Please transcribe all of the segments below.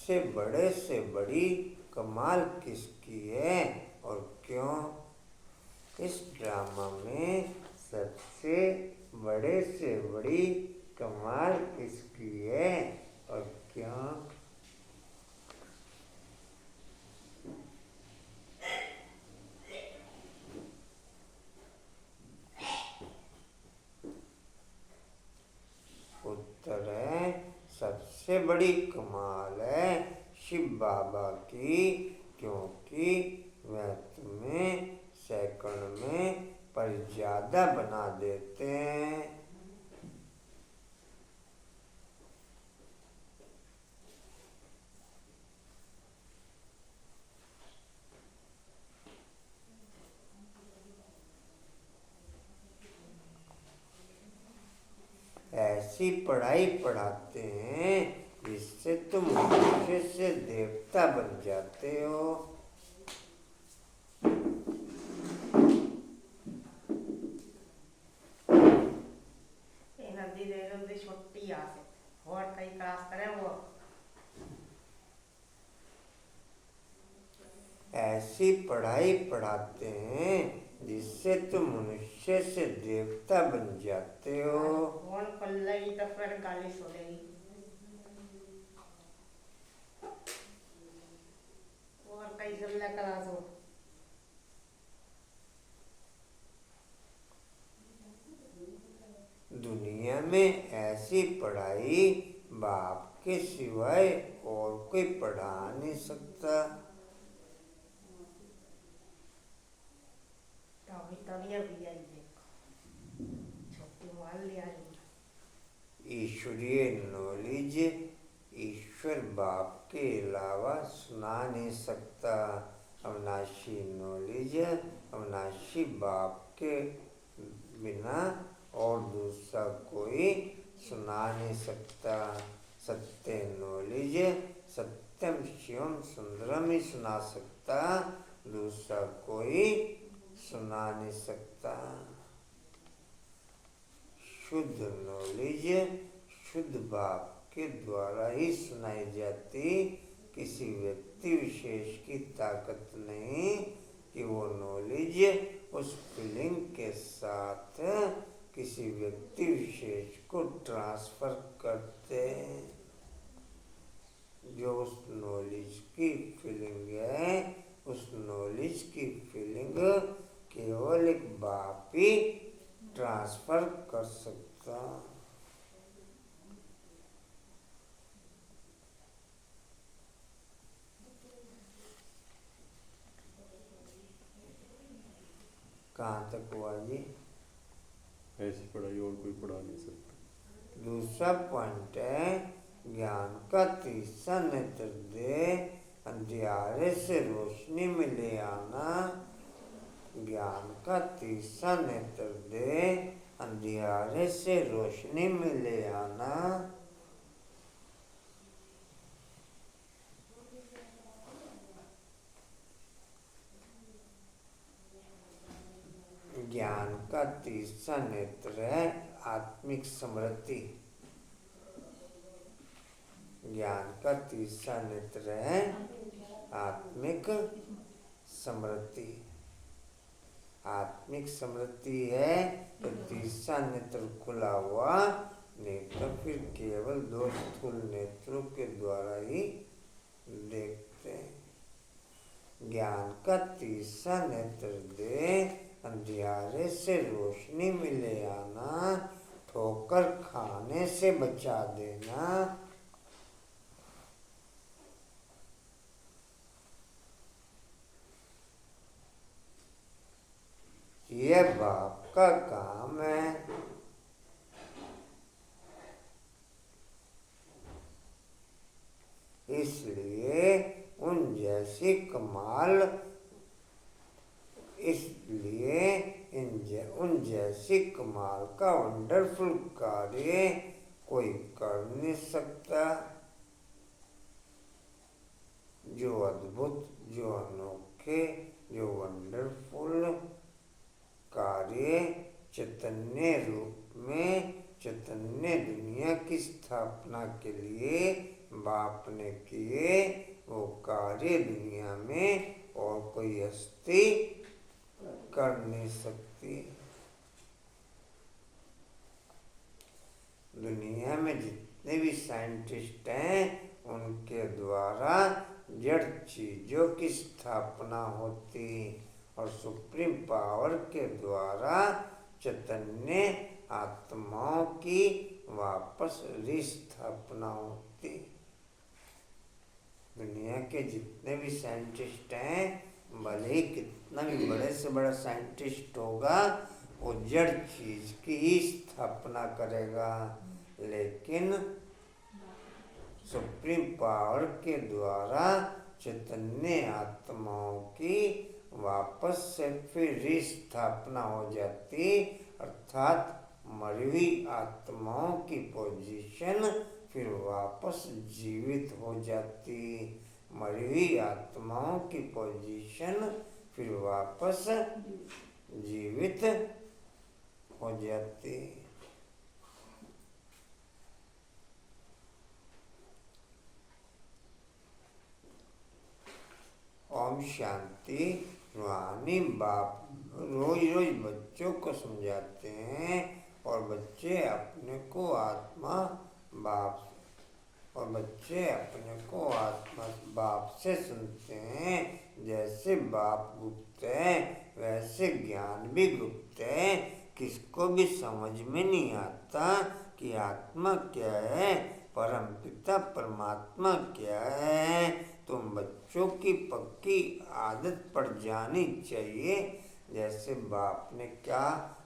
सबसे बड़े से बड़ी कमाल किसकी है और क्यों? इस ड्रामा में सबसे बड़े से बड़ी कमाल किसकी है और क्यों? उत्तर है सबसे बड़ी कमाल है शिव बाबा की, क्योंकि वह तुम्हें सेकंड में पर ज्यादा बना देते हैं। ऐसी पढ़ाई पढ़ाते हैं जिससे तुम मनुष्य से देवता बन जाते हो। ऐसी पढ़ाई पढ़ाते हैं जिससे तुम मनुष्य से देवता बन जाते हो। कौन पल्लवी तो फिर गाली सुनेगी और कई जल्ला करा दो। दुनिया में ऐसी पढ़ाई बाप के सिवाय और कोई पढ़ा नहीं सकता। ईश्वरीय नॉलेज ईश्वर बाप के अलावा सुना नहीं सकता। अविनाशी नॉलेज अविनाशी बाप के बिना और दूसरा कोई सुना नहीं सकता। सत्य नॉलेज सत्यम शिवम सुंदरम ही सुना सकता, दूसरा कोई सुना नहीं सकता। शुद्ध नॉलेज शुद्ध बाप के द्वारा ही सुनाई जाती, किसी व्यक्ति विशेष की ताकत नहीं कि वो नॉलेज उस फीलिंग के साथ किसी व्यक्ति विशेष को ट्रांसफर करते। जो उस नॉलेज की फीलिंग है, उस नॉलेज की फीलिंग केवल एक बाप ही ट्रांसफर कर सकता। कहाँ तक हुआ जी? ऐसी पढ़ाई और कोई पढ़ा नहीं सकता। दूसरा पॉइंट है ज्ञान का तीसरा नेत्र दे अंधियारे से रोशनी में ले आना। ज्ञान का तीसरा नेत्र दे अंधियारे से रोशनी में ले आना। ज्ञान का तीसरा नेत्र है आत्मिक समृद्धि। ज्ञान का तीसरा नेत्र है आत्मिक समृद्धि। आत्मिक समृद्धि है तो तीसरा नेत्र खुला हुआ, नहीं तो फिर केवल दो स्थूल नेत्रों के द्वारा ही देखते हैं। ज्ञान का तीसरा नेत्र दे अंधियारे से रोशनी में ले आना, ठोकर खाने से बचा देना। यह बाप का काम है। इसलिए उन जैसी कमाल उन जैसी कमाल का वंडरफुल कार्य कोई कर नहीं सकता। जो अद्भुत, जो अनोखे, जो वंडरफुल कार्य चैतन्य रूप में चैतन्य दुनिया की स्थापना के लिए बाप ने किए वो कार्य दुनिया में और कोई हस्ती कर नहीं सकती। दुनिया में जितने भी साइंटिस्ट हैं उनके द्वारा जड़ चीजों की स्थापना होती और सुप्रीम पावर के द्वारा चैतन्य आत्माओं की वापस रिस्थापना होती। दुनिया के जितने भी साइंटिस्ट हैं, भले ही कितना भी बड़े से बड़ा साइंटिस्ट होगा, वो जड़ चीज की ही स्थापना करेगा, लेकिन सुप्रीम पावर के द्वारा चैतन्य आत्माओं की वापस से फिर रिस्थापना हो जाती, अर्थात मरी हुई आत्माओं की पोजीशन फिर वापस जीवित हो जाती। मरी हुई आत्माओं की पोजीशन फिर वापस जीवित हो जाती। ओम शांति। रूहानी बाप रोज रोज बच्चों को समझाते हैं और बच्चे अपने को आत्मा बाप बाप से सुनते हैं। जैसे बाप गुप्त है वैसे ज्ञान भी गुप्त है। किसको भी समझ में नहीं आता कि आत्मा क्या है, परम पिता परमात्मा क्या है। तुम बच्चों की पक्की आदत पड़ जानी चाहिए। जैसे बाप ने क्या,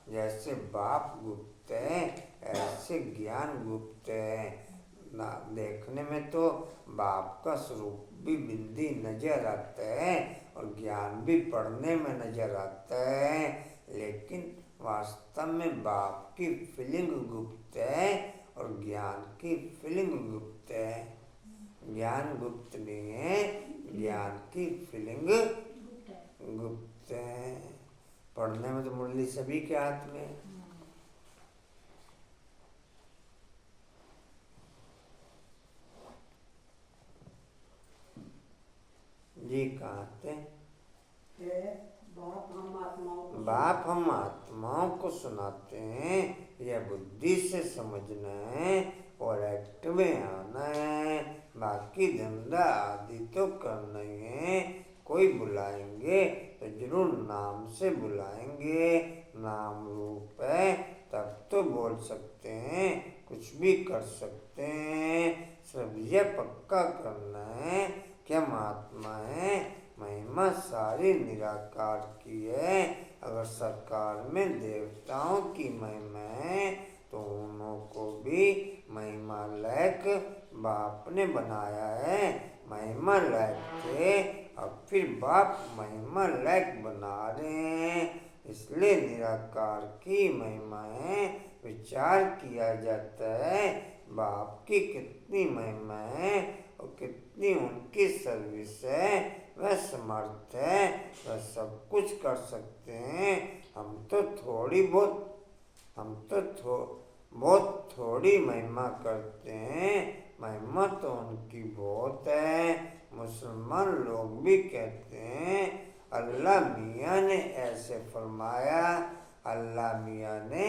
जैसे बाप गुप्त है ऐसे ज्ञान गुप्त है ना। देखने में तो बाप का स्वरूप भी बिल्दी नजर आता है और ज्ञान भी पढ़ने में नजर आता है, लेकिन वास्तव में बाप की फीलिंग गुप्त है और ज्ञान की फीलिंग गुप्त है। ज्ञान गुप्त नहीं है, ज्ञान की फीलिंग गुप्त है। पढ़ने में तो मुरली सभी के हाथ में। जी कहाँ थे? बाप हम आत्माओं को सुनाते हैं, यह बुद्धि से समझना है और एक्ट में आना है। बाकी धंधा आदि तो करना ही है। कोई बुलाएंगे तो जरूर नाम से बुलाएंगे। नाम रूप है तब तो बोल सकते हैं, कुछ भी कर सकते हैं। सब यह पक्का करना है कि हम आत्मा है। महिमा सारी निराकार की है। अगर सरकार में देवताओं की महिमा है तो उन्हों को भी महिमा लायक बाप ने बनाया है। महिमा लायक थे, अब फिर बाप महिमा लायक बना रहे हैं। इसलिए निराकार की महिमा है। विचार किया जाता है बाप की कितनी महिमा है और कितनी उनकी सर्विस है। वह समर्थ है, वह सब कुछ कर सकते हैं। हम तो बहुत थोड़ी महिमा करते हैं। महिमा तो उनकी बहुत है। मुसलमान लोग भी कहते हैं अल्लाह मियाँ ने ऐसे फरमाया, अल्लाह मियाँ ने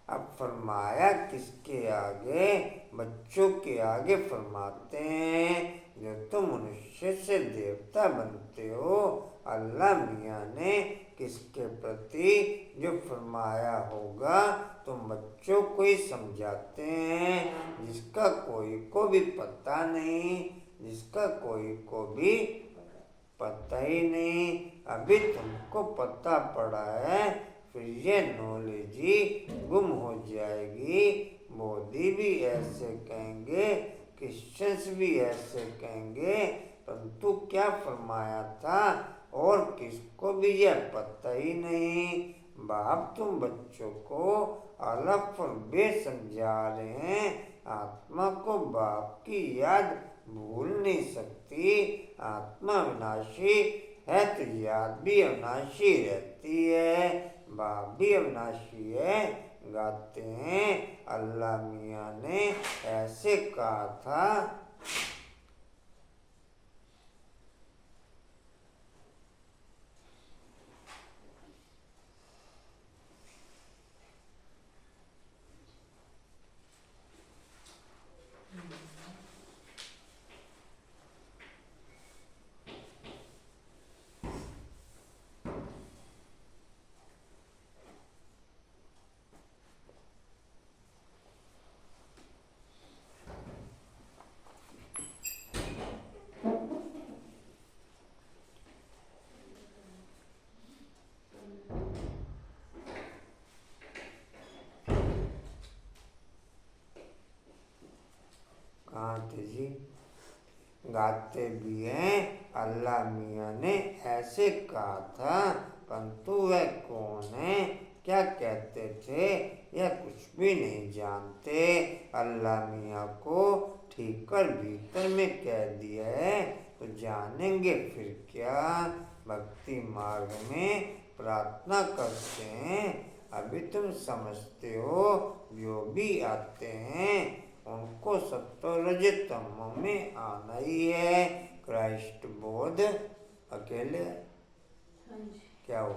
अब फरमाया किसके आगे? बच्चों के आगे फरमाते हैं। जो तुम मनुष्य से देवता बनते हो, अल्लाह मियाँ ने किसके प्रति जो फरमाया होगा तुम बच्चों को ही समझाते हैं, जिसका कोई को भी पता नहीं, जिसका कोई को भी पता ही नहीं। अभी तुमको पता पड़ा है, फिर ये नॉलेज ही गुम हो जाएगी। मोदी भी ऐसे कहेंगे, क्रिश्चियंस भी ऐसे कहेंगे, परंतु क्या फरमाया था और किसको भी यह पता ही नहीं। बाप तुम बच्चों को अलग और बे समझा रहे हैं। आत्मा को बाप की याद भूल नहीं सकती। आत्मा विनाशी है तो याद भी अविनाशी रहती है। भाव भी अविनाशी है। गाते हैं अल्लाह मियाँ ने ऐसे कहा था। कहाँ थे जी? गाते भी हैं अल्लाह मियाँ ने ऐसे कहा था, परंतु वह कौन है, क्या कहते थे, यह कुछ भी नहीं जानते। अल्लाह मियाँ को ठीक कर भीतर में कह दिया है तो जानेंगे फिर क्या। भक्ति मार्ग में प्रार्थना करते हैं, अभी तुम समझते हो, जो भी आते हैं उनको सत्व रजतम में आना ही है। क्राइस्ट बोध अकेले हाँ जी। क्या हुआ?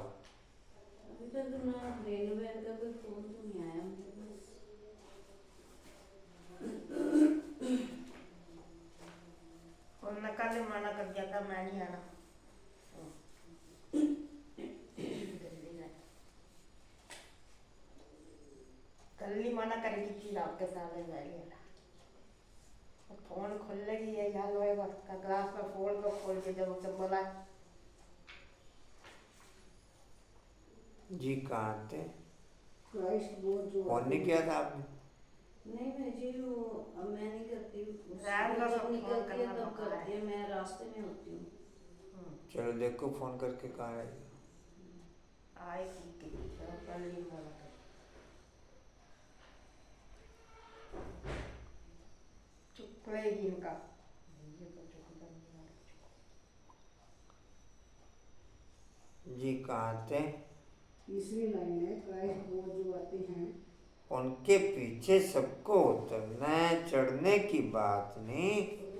अभी तक ना रेलवे बहन का कोई फोन तो नहीं आया मुझे बस। और मैं कल मना कर दिया था, मैं नहीं आना। कल ही मना करेगी कि आपके साथ में जाएगी। फोन खुलेगी ये याद होएगा का क्लास में फोन को खोल के जब उसे बोला जी कहाँ थे? क्राइस्ट बोध जो फोन नहीं किया था आपने? नहीं मैं जी वो अब मैं नहीं करती, रैम का जब सब निकलती है फोन तब करना करती है, मैं रास्ते में होती हूँ। चलो देखो फोन करके कहाँ है। आई की कल ही मना कर चुप रहेगी इनका। ये तो चुप करनी है। जी कहाँ थे? तीसरी लाइन है, क्राइस्ट बोध जो आते हैं उनके पीछे सबको उतरना है, चढ़ने की बात नहीं,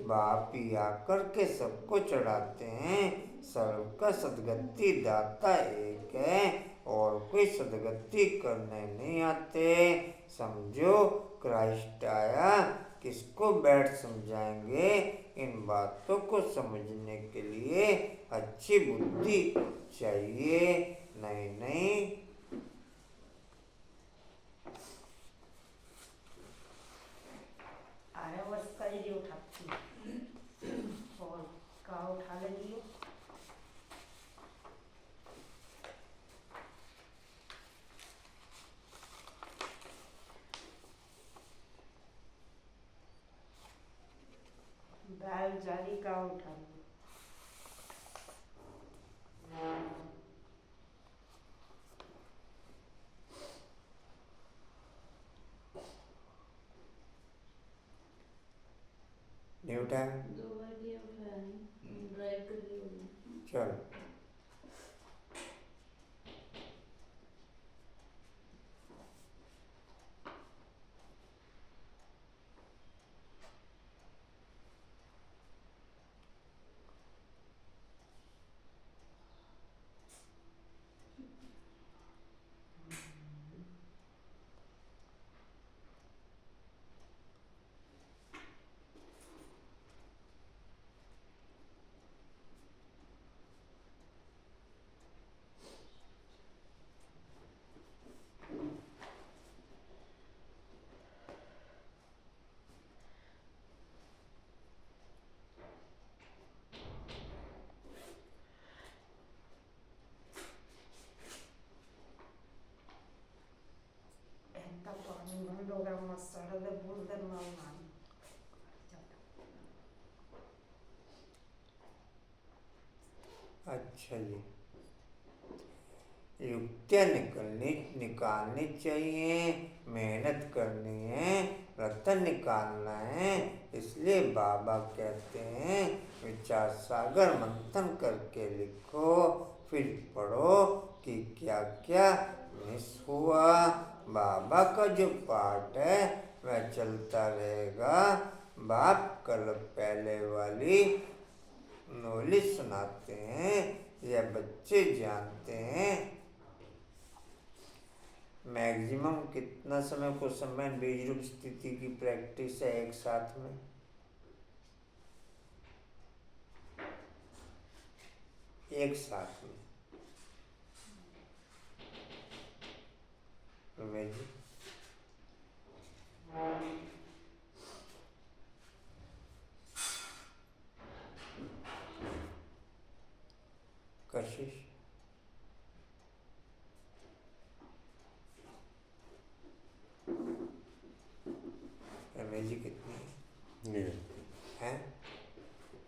बाप ही आकर के सबको चढ़ाते हैं। सबका सदगति दाता एक है और कोई सदगति करने नहीं आते। समझो क्राइस्ट आया, किसको बैठ समझाएंगे। इन बातों को समझने के लिए अच्छी बुद्धि चाहिए। नहीं नहीं आया बस कल ही उठाती और कहाँ उठा लेगी। बैल जाली कहाँ उठा ली। नहीं उठाया? 2 बार किया उठाया नहीं, ड्राइव कर रही होगी। चलो ఎంత పాनी होगा मसाला दे बोल दे मार अच्छा जी, युक्तियाँ निकालनी चाहिए, मेहनत करनी है, रतन निकालना है। इसलिए बाबा कहते हैं विचार सागर मंथन करके लिखो, फिर पढ़ो कि क्या क्या बच्चे जानते हैं मैक्सिमम कितना समय को समय बीज रूप स्थिति की प्रैक्टिस है एक साथ में? एक साथ में रमेश जी, कशिश, रमेश जी कितनी ये है?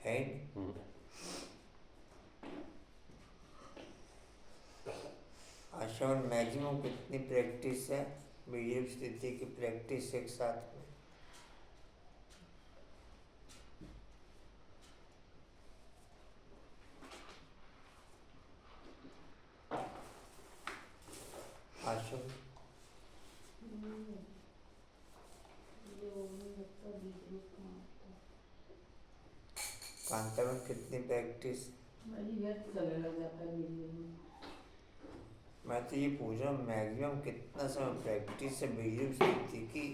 है ही नहीं। हम्म, आशा और मैक्सिमम कितनी प्रैक्टिस है बीज रूप स्थिति की प्रैक्टिस एक साथ में? आशा जो नहीं लगता बीच में कहाँ होता है। कांता में कितनी प्रैक्टिस? वही व्यर्थ लगने लग जाता है वीडियो में। मैं तो ये पूछ रहा हूँ मैक्सिमम कितना समय प्रैक्टिस है बीज रूप स्थिति की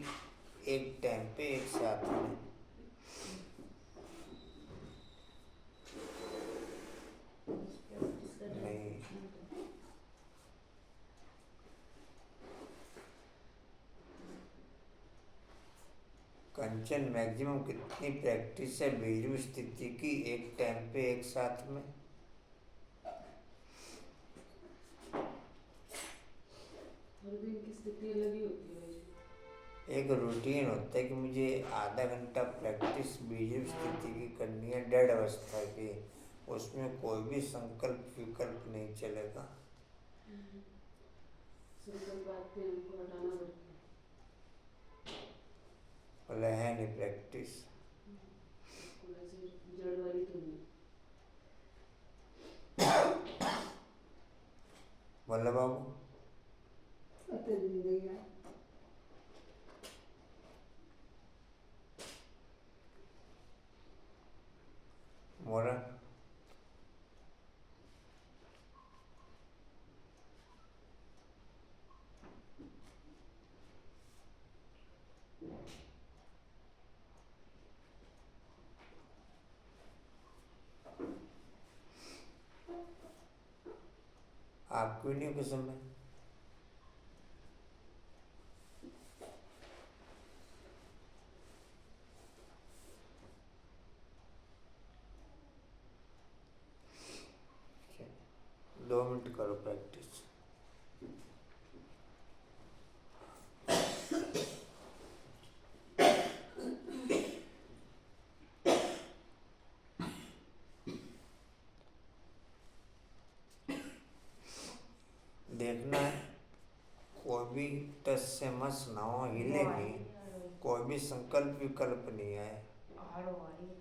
एक टाइम पे एक साथ में? प्रैक्टिस कर रहे नहीं। हैं तो कंचन मैक्सिमम कितनी प्रैक्टिस है बीज रूप स्थिति की एक टाइम पे एक साथ में? हर दिन की स्थिति अलग ही होती है वैसे। एक रूटीन होता है कि मुझे आधा घंटा प्रैक्टिस बीज रूप स्थिति की करनी है डेढ़ अवस्था की, उसमें कोई भी संकल्प विकल्प नहीं चलेगा। संकल्प आते हैं उनको हटाना पड़ता है। बोले है नहीं प्रैक्टिस। बिल्कुल ऐसे जड़ वाली तो नहीं। बोले बाबू अते जिंदगी है। मोरा आपको नहीं कुछ समय? दो मिनट करो प्रैक्टिस। देखना है कोई भी टस से मस ना हो, हिले नहीं, कोई भी संकल्प विकल्प नहीं आए। आड़ो आ रही है।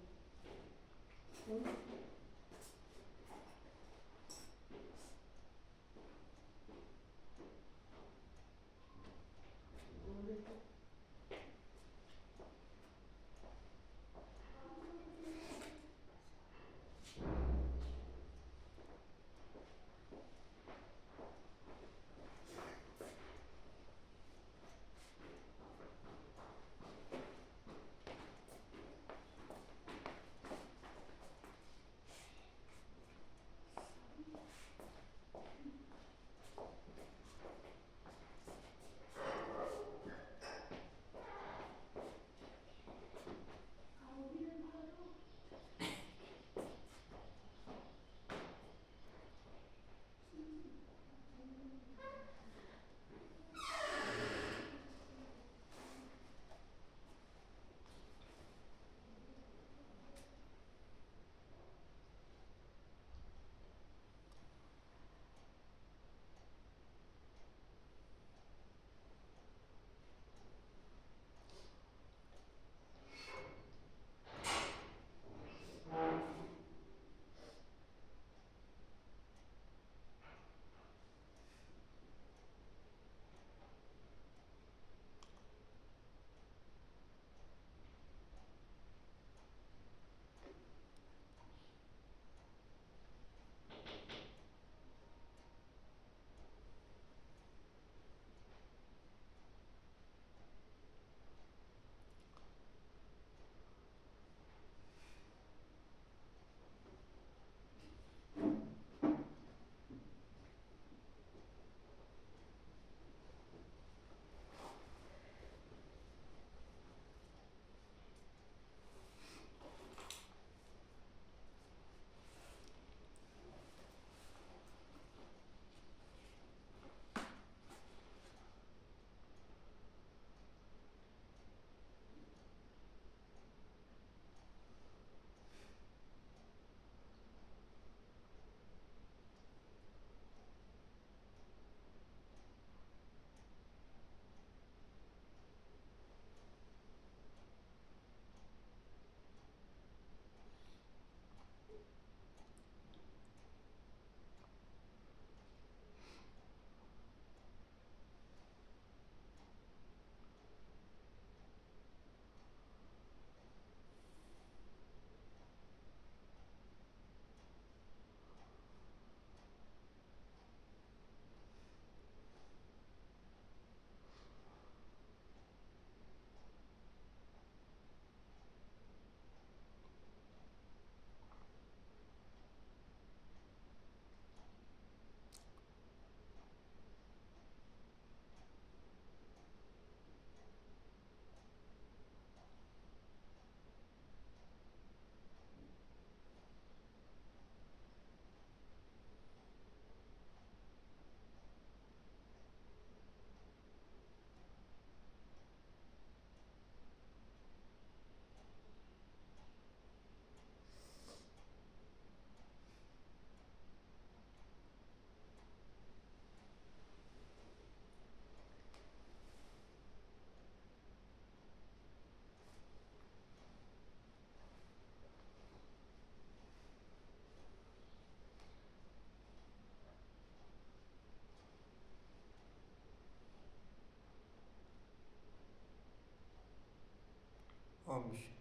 विषय।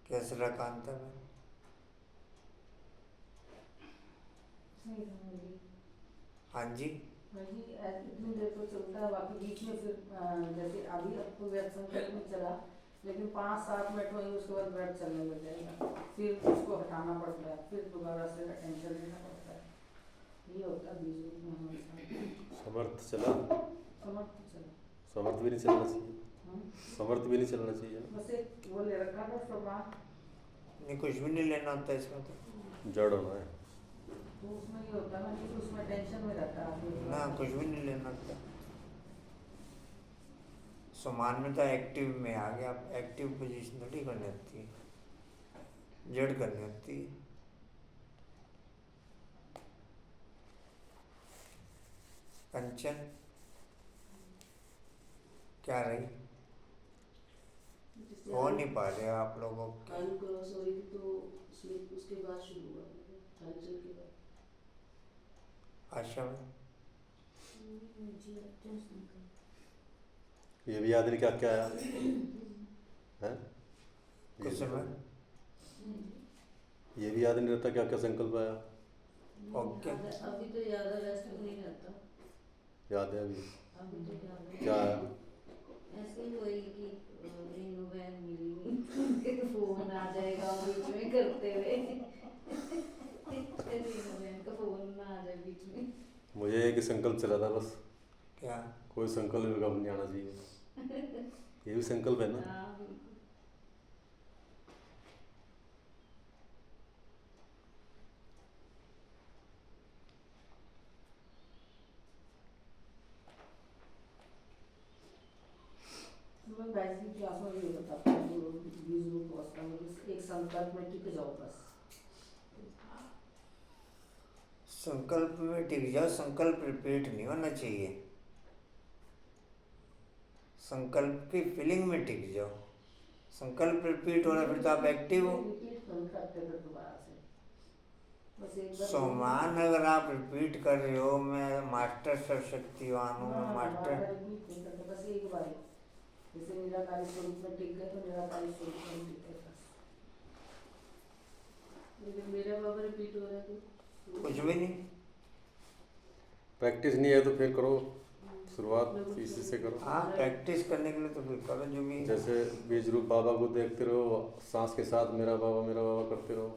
कैसे रहा कांता में? नहीं समझी। हाँ जी। वही इतनी देर तो चलता है, बाकी बीच में फिर जैसे अभी अब तो व्यक्त में चला, लेकिन 5-7 मिनट में ही उसके बाद ब्लड चलने लग जाएगा, फिर उसको हटाना पड़ता है, फिर दोबारा से टेंशन लेना पड़ता है। ये होता है बीच में हमेशा। समर्थ चला, समर्थ तो चला। समर्थ भी नहीं चलना चाहिए, हाँ? समर्थ भी नहीं चलना चाहिए। बस एक वो ले रखा था सामान, नहीं, कुछ भी नहीं लेना होता इसमें तो। जड़ होना है। तो उसमें ये होता है ना कि उसमें टेंशन में रहता है आदमी। ना, कुछ भी नहीं लेना होता। सामान में तो एक्टिव में आ गया, आप एक्टिव पोजीशन थोड़ी करनी होती है, जड़ करनी होती है। कंचन क्या रही? जैसे हो नहीं पा रहे आप लोगों के। आलू क्रॉस हो रही थी तो उसके बाद शुरू हुआ हलचल के बाद। आशा में ये भी याद नहीं क्या क्या आया है, कुछ समय ये भी याद नहीं रहता क्या क्या संकल्प आया। ओके। अभी तो ज़्यादा रेस्ट नहीं रहता। याद है अभी अभी तो ज़्यादा क्या आया? ऐसे ही वही कि रेनू बहन मिली फोन आ जाएगा बीच में करते हुए रेनू बहन का फोन ना आ जाए बीच में। मुझे एक संकल्प चला था बस, क्या? कोई संकल्प कब नहीं आना चाहिए, ये भी संकल्प है ना। हाँ बिल्कुल। मैं गायत्री क्लास में भी बताता हूँ, जो 20 रूप अवस्था में एक संकल्प में टिक जाओ बस। संकल्प में टिक जाओ, संकल्प रिपीट नहीं होना चाहिए। संकल्प की फीलिंग में टिक जाओ। संकल्प रिपीट हो रहा है फिर तो आप एक्टिव हो। रिपीट नहीं करते फिर दोबारा से, बस एक बार सोमान अगर आप रिपीट कर रहे हो, मैं मास्टर सर्वशक्तिवान हूँ, मैं मास्टर। रिपीट नहीं करते, बस एक बार जैसे निराकारी स्वरूप में टिक गए तो निराकारी स्वरूप में टिक गए बस। लेकिन मेरा बाबा रिपीट हो रहा है तो कुछ भी नहीं। प्रैक्टिस नहीं है तो फिर करो, शुरुआत इसी से करो। हाँ, प्रैक्टिस करने के लिए तो फिर करो जो भी। जैसे बीज रूप बाबा को देखते रहो, सांस के साथ मेरा बाबा करते रहो,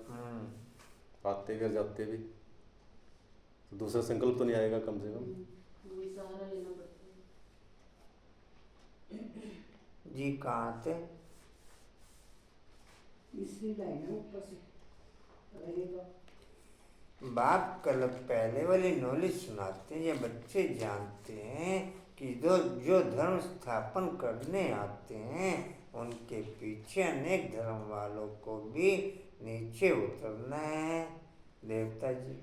आते भी और जाते भी, तो दूसरा संकल्प तो नहीं आएगा कम से कम। वही सहारा लेना पड़ता है। जी कहाँ थे? तीसरी लाइन है ऊपर से रहेगा। बाप कल पहले वाली नॉलेज सुनाते हैं, ये बच्चे जानते हैं कि जो धर्म स्थापन करने आते हैं उनके पीछे अनेक धर्म वालों को भी नीचे उतरना है। देवता जी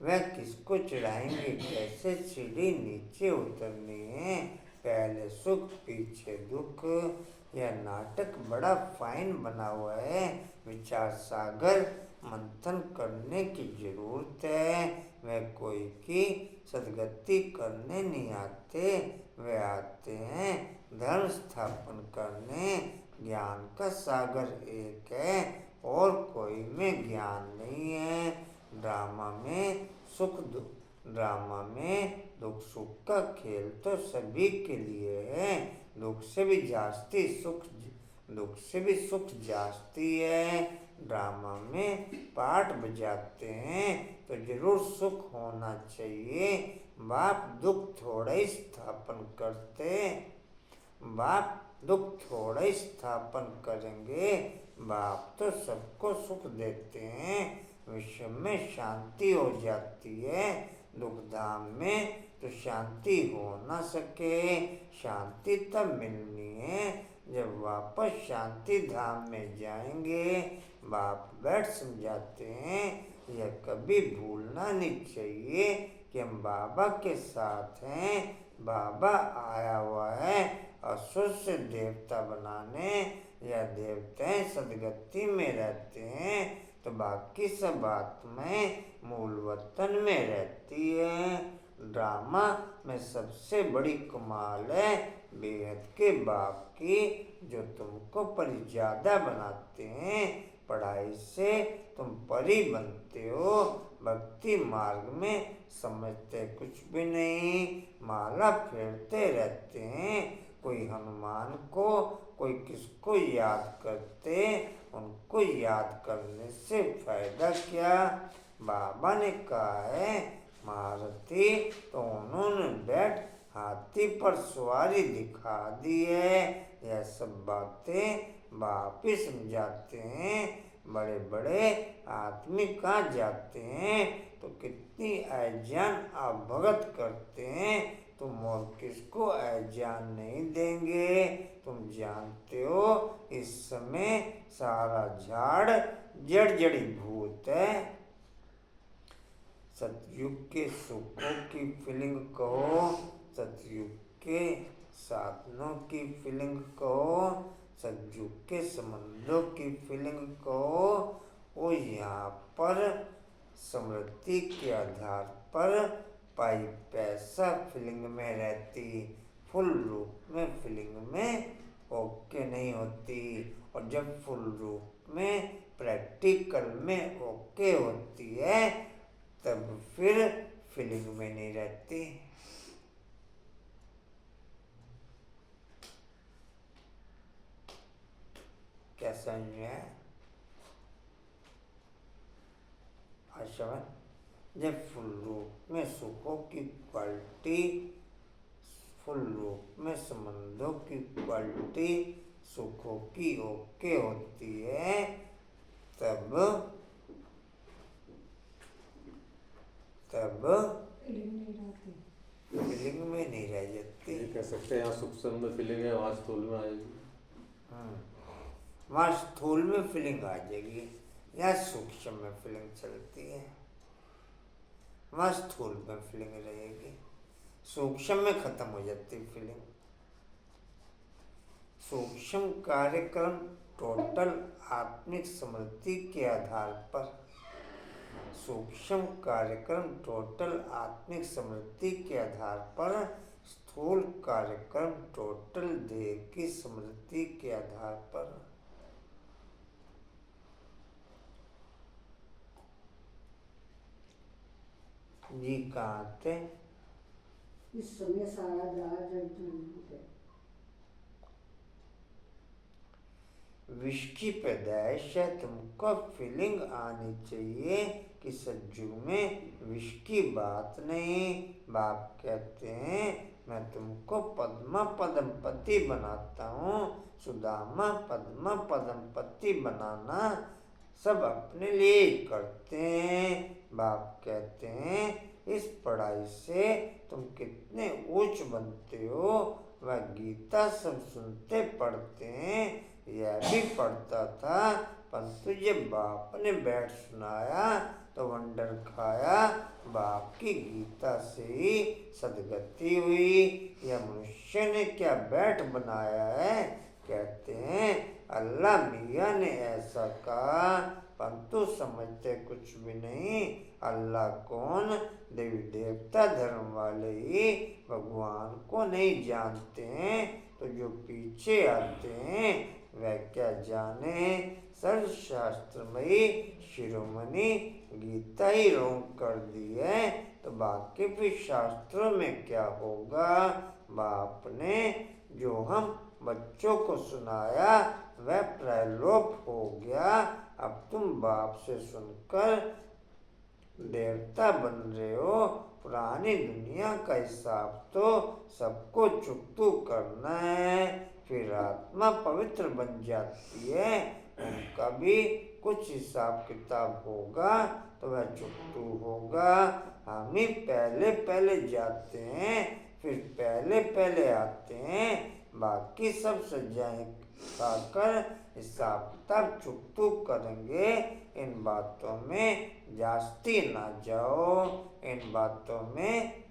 वह किसको चढ़ाएंगे, कैसे सीढ़ी नीचे उतरनी है, पहले सुख पीछे दुख। यह नाटक बड़ा फाइन बना हुआ है, विचार सागर मंथन करने की जरूरत है। वे कोई की सदगति करने नहीं आते, वे आते हैं धर्म स्थापन करने। ज्ञान का सागर एक है और कोई में ज्ञान नहीं है। ड्रामा में दुख सुख का खेल तो सभी के लिए है। दुख से भी सुख जास्ती है। ड्रामा में पाठ बजाते हैं तो जरूर सुख होना चाहिए। बाप दुख थोड़ा ही स्थापन करेंगे। बाप तो सबको सुख देते हैं, विश्व में शांति हो जाती है। दुख धाम में तो शांति हो ना सके। शांति तब मिलनी है जब वापस शांति धाम में जाएंगे। बाप बैठ समझाते हैं, यह कभी भूलना नहीं चाहिए कि हम बाबा के साथ हैं। बाबा आया हुआ है असुर से देवता बनाने। यह देवताएं सदगति में रहते हैं, तो बाकी सब आत्माएं मूल वतन में रहती है। ड्रामा में सबसे बड़ी कमाल है बेहद के बाप की, जो तुमको परी ज्यादा बनाते हैं। पढ़ाई से तुम परी बनते हो, भक्ति मार्ग में समझते कुछ भी नहीं, माला फेरते रहते हैं। कोई हनुमान को, कोई किसको याद करते, उनको याद करने से फायदा क्या। बाबा ने कहा है महारथी, तो उन्होंने बैठ हाथी पर सवारी दिखा दी है। यह सब बातें बाप ही समझाते हैं। बड़े बड़े आदमी कहाँ जाते हैं तो कितनी अजान अवगत करते हैं, तुम और किसको अजान नहीं देंगे। तुम जानते हो इस समय सारा झाड़ जड़ जड़ी भूत है। सतयुग के सुखों की फीलिंग कहो, सतयुग के साधनों की फीलिंग कहो, सतयुग के संबंधों की फीलिंग कहो। वो यहाँ पर स्मृति के आधार पर पाई पैसा फीलिंग में रहती, फुल रूप में फीलिंग में ओके नहीं होती। और जब फुल रूप में प्रैक्टिकल में ओके होती है तब फिर फीलिंग में नहीं रहती। क्या समझ में है आशवन? जब फुल रूप में सुखों की क्वालिटी, फुल रूप में संबंधों की क्वालिटी सुखों की ओके होती है तब फीलिंग में नहीं रह जाती। ये कह सकते हैं यहाँ सूक्ष्म में फीलिंग है, वहाँ स्थूल में आएगी। वहाँ स्थूल में फीलिंग आ जाएगी, यहाँ सूक्ष्म में फीलिंग चलती है। वहाँ स्थूल में फीलिंग रहेगी, सूक्ष्म में खत्म हो जाती फीलिंग। सूक्ष्म कार्यक्रम टोटल आत्मिक स्मृति के आधार पर, सूक्ष्म कार्यक्रम टोटल आत्मिक स्मृति के आधार पर, स्थूल कार्यक्रम टोटल देह की स्मृति के आधार पर। जी कहाँ थे? इस समय सारा जहाज है। विश की पैदाइश है, तुमको फीलिंग आनी चाहिए कि सज्जू में विश की बात नहीं। बाप कहते हैं मैं तुमको पद्मा पदमपति बनाता हूँ। सुदामा पद्मा पदमपति बनाना सब अपने लिए करते हैं। बाप कहते हैं इस पढ़ाई से तुम कितने ऊंच बनते हो। वह गीता सब सुनते पढ़ते हैं, यह भी पढ़ता था, परंतु जब बाप ने बैठ सुनाया तो वंडर खाया। बाप की गीता से ही सदगति हुई। यह मनुष्य ने क्या बैठ बनाया है? कहते हैं अल्लाह मियाँ ने ऐसा कहा, परंतु समझते कुछ भी नहीं। अल्लाह कौन? देवी देवता धर्म वाले ही भगवान को नहीं जानते हैं, तो जो पीछे आते हैं वह क्या जाने। सर्वशास्त्रमयी शिरोमणि गीता ही रोंग कर दी है, तो बाकी भी शास्त्रों में क्या होगा। बाप ने जो हम बच्चों को सुनाया वह प्रलोप हो गया। अब तुम बाप से सुनकर देवता बन रहे हो। पुरानी दुनिया का हिसाब तो सबको चुकतू करना है, फिर आत्मा पवित्र बन जाती है। उनका भी कुछ हिसाब किताब होगा तो वह चुकतू होगा। हम ही पहले पहले जाते हैं, फिर पहले पहले आते हैं। बाकी सब सजाएं खाकर हिसाब किताब चुकतू करेंगे। इन बातों में जास्ती ना जाओ। इन बातों में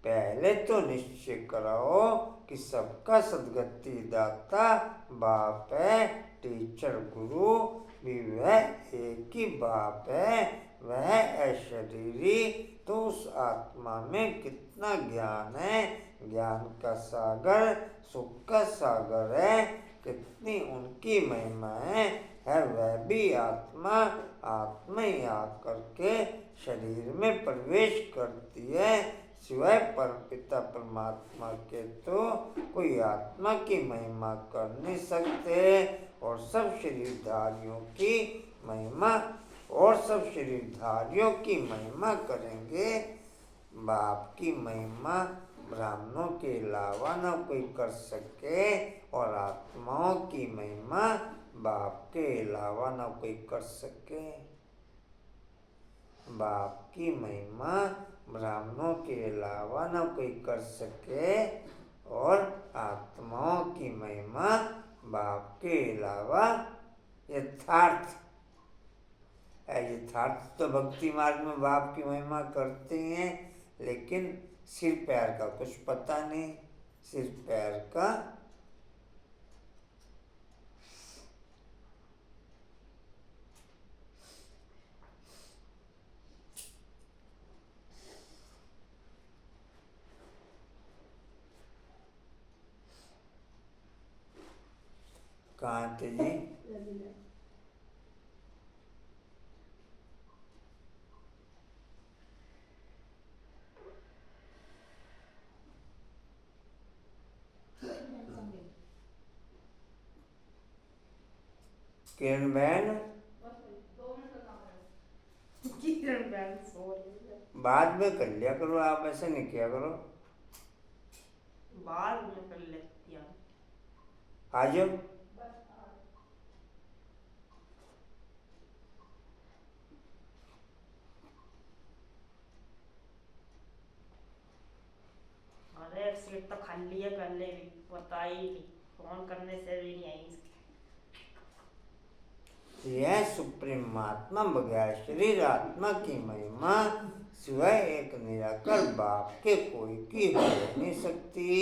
पहले तो निश्चय कराओ कि सबका सदगति दाता बाप है, टीचर गुरु भी वह एक ही बाप है, वह है शरीरी। तो उस आत्मा में कितना ज्ञान है, ज्ञान का सागर, सुख का सागर है, कितनी उनकी महिमा है वह भी आत्मा ही आकर के शरीर में प्रवेश करती है। सिवाय परमपिता परमात्मा के तो कोई आत्मा की महिमा कर नहीं सकते। और सब शरीरधारियों की महिमा करेंगे। बाप की महिमा ब्राह्मणों के अलावा न कोई कर सके, और आत्माओं की महिमा बाप के अलावा न कोई कर सके। बाप की महिमा ब्राह्मणों के अलावा न कोई कर सके, और आत्माओं की महिमा बाप के अलावा यथार्थ तो भक्ति मार्ग में बाप की महिमा करते हैं, लेकिन सिर पैर का कुछ पता नहीं। सिर पैर का कहाँ थे जी? किरण बहन बाद में कर लिया करो, आप ऐसे नहीं किया करो। बाद में कर लेती हूँ। आ जाओ। अरे सीट तो खाली है, कर ले, पता ही नहीं, फोन करने से भी नहीं आई। यह सुप्रीम आत्मा बगैर शरीर आत्मा की महिमा सिवाय एक निराकार बाप के कोई की हो नहीं सकती।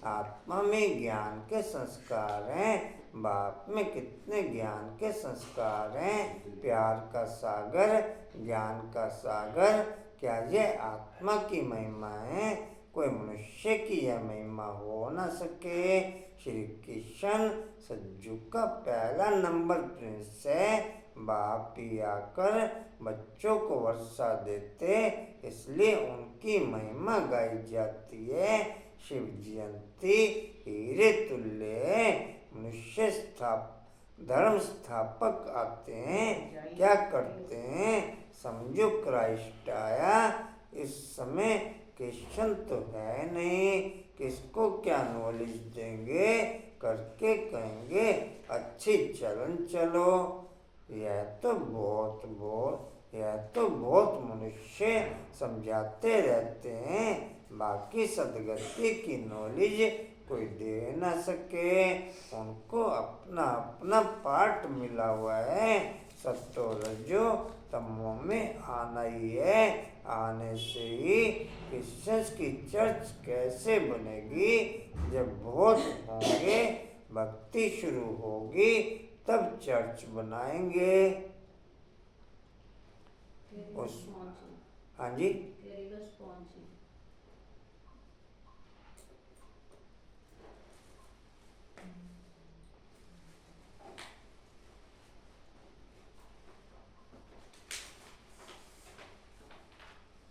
आत्मा में ज्ञान के संस्कार हैं, बाप में कितने ज्ञान के संस्कार हैं। प्यार का सागर, ज्ञान का सागर, क्या यह आत्मा की महिमा है? कोई मनुष्य की यह महिमा हो न सके। श्री कृष्ण सज्जू का पहला नंबर प्रिंस है। बाप ही आकर बच्चों को वर्षा देते, इसलिए उनकी महिमा गाई जाती है। शिव जयंती हीरे तुल्य है। मनुष्य धर्म स्थापक आते हैं, क्या करते हैं? समझो क्राइस्ट आया, इस समय क्रिश्चियन तो है नहीं, किसको क्या नॉलेज देंगे? करके कहेंगे अच्छी चलन चलो। यह तो बहुत मनुष्य समझाते रहते हैं, बाकी सदगति की नॉलेज कोई दे न सके। उनको अपना अपना पार्ट मिला हुआ है। सत्तो रजो तमो में आना ही है। आने से ही क्रिश्चियंस की चर्च कैसे बनेगी? जब बहुत होंगे, भक्ति शुरू होगी, तब चर्च बनाएंगे। हाँ जी,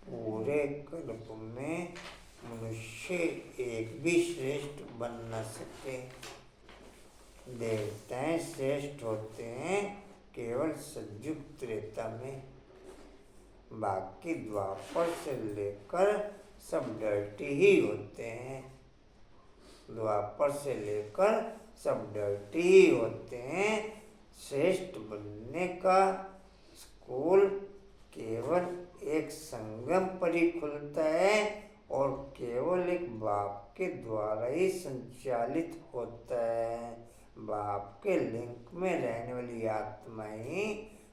पूरे कल्प में मनुष्य एक भी श्रेष्ठ बन न सके। देवताएं श्रेष्ठ होते हैं केवल सतयुग त्रेता में, बाकी द्वापर से लेकर सब डर्टी ही होते हैं। द्वापर से लेकर सब डर्टी ही होते हैं। श्रेष्ठ बनने का स्कूल केवल एक संगम पर ही खुलता है, और केवल एक बाप के द्वारा ही संचालित होता है। बाप के लिंक में रहने वाली आत्माएं ही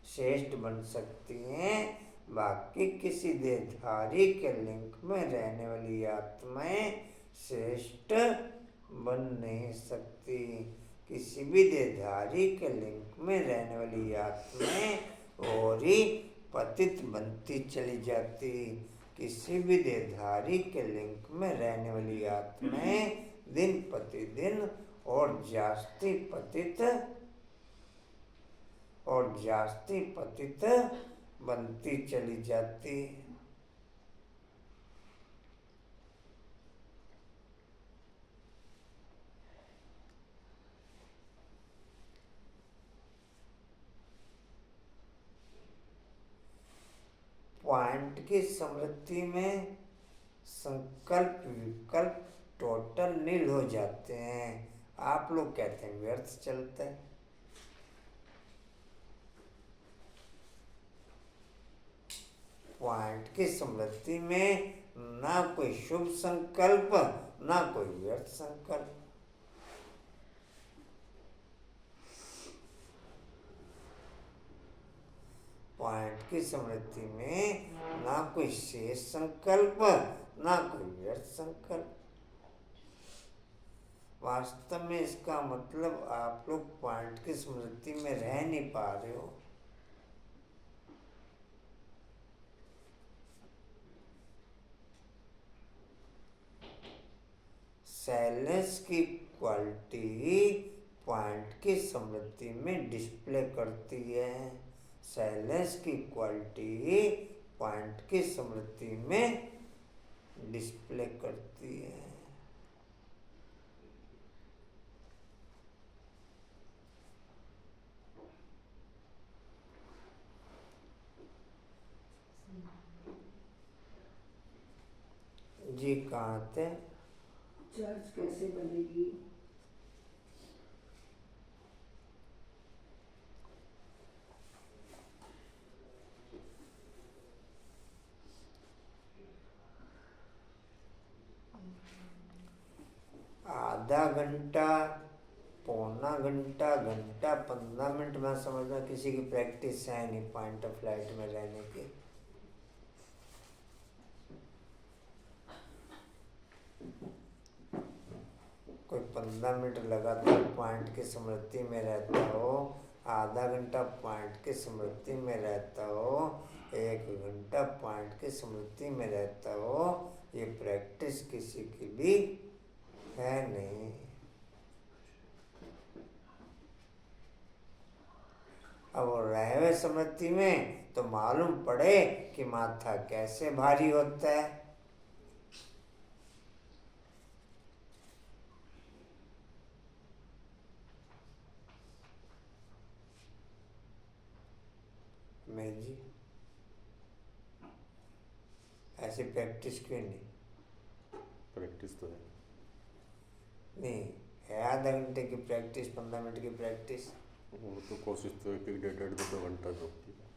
श्रेष्ठ बन सकती हैं, बाकी किसी देहधारी के लिंक में रहने वाली आत्माएं श्रेष्ठ बन नहीं सकती। किसी भी देहधारी के लिंक में रहने वाली आत्माएं और ही पतित बनती चली जाती। किसी भी देहधारी के लिंक में रहने वाली आत्माएं दिन प्रतिदिन और जास्ती पतित बनती चली जाती। पॉइंट की स्मृति में संकल्प विकल्प टोटल नील हो जाते हैं। आप लोग कहते हैं व्यर्थ चलता है। पॉइंट की स्मृति में ना कोई शुभ संकल्प ना कोई व्यर्थ संकल्प। पॉइंट की स्मृति में ना कोई शेष संकल्प ना कोई व्यर्थ संकल्प। वास्तव में इसका मतलब आप लोग पॉइंट की स्मृति में रह नहीं पा रहे हो। साइलेंस की क्वालिटी पॉइंट की स्मृति में डिस्प्ले करती है। साइलेंस की क्वालिटी पॉइंट की स्मृति में डिस्प्ले करती है। जी कहाँ थे? चर्च कैसे बनेगी? आधा घंटा, पौना घंटा, घंटा 15 मिनट मैं समझना किसी की प्रैक्टिस है नहीं पॉइंट ऑफ लाइट में रहने की। कोई 15 मिनट लगातार पॉइंट की स्मृति में रहता हो, आधा घंटा पॉइंट की स्मृति में रहता हो, 1 घंटा पॉइंट की स्मृति में रहता हो, ये प्रैक्टिस किसी की भी है नहीं। अब वो रहे स्मृति में तो मालूम पड़े कि माथा कैसे भारी होता है। मैं जी ऐसी प्रैक्टिस क्यों नहीं? प्रैक्टिस तो है नहीं है, आधा घंटे की प्रैक्टिस, 15 मिनट की प्रैक्टिस। वो तो कोशिश तो 1-1.5-2 घंटा जो होती है,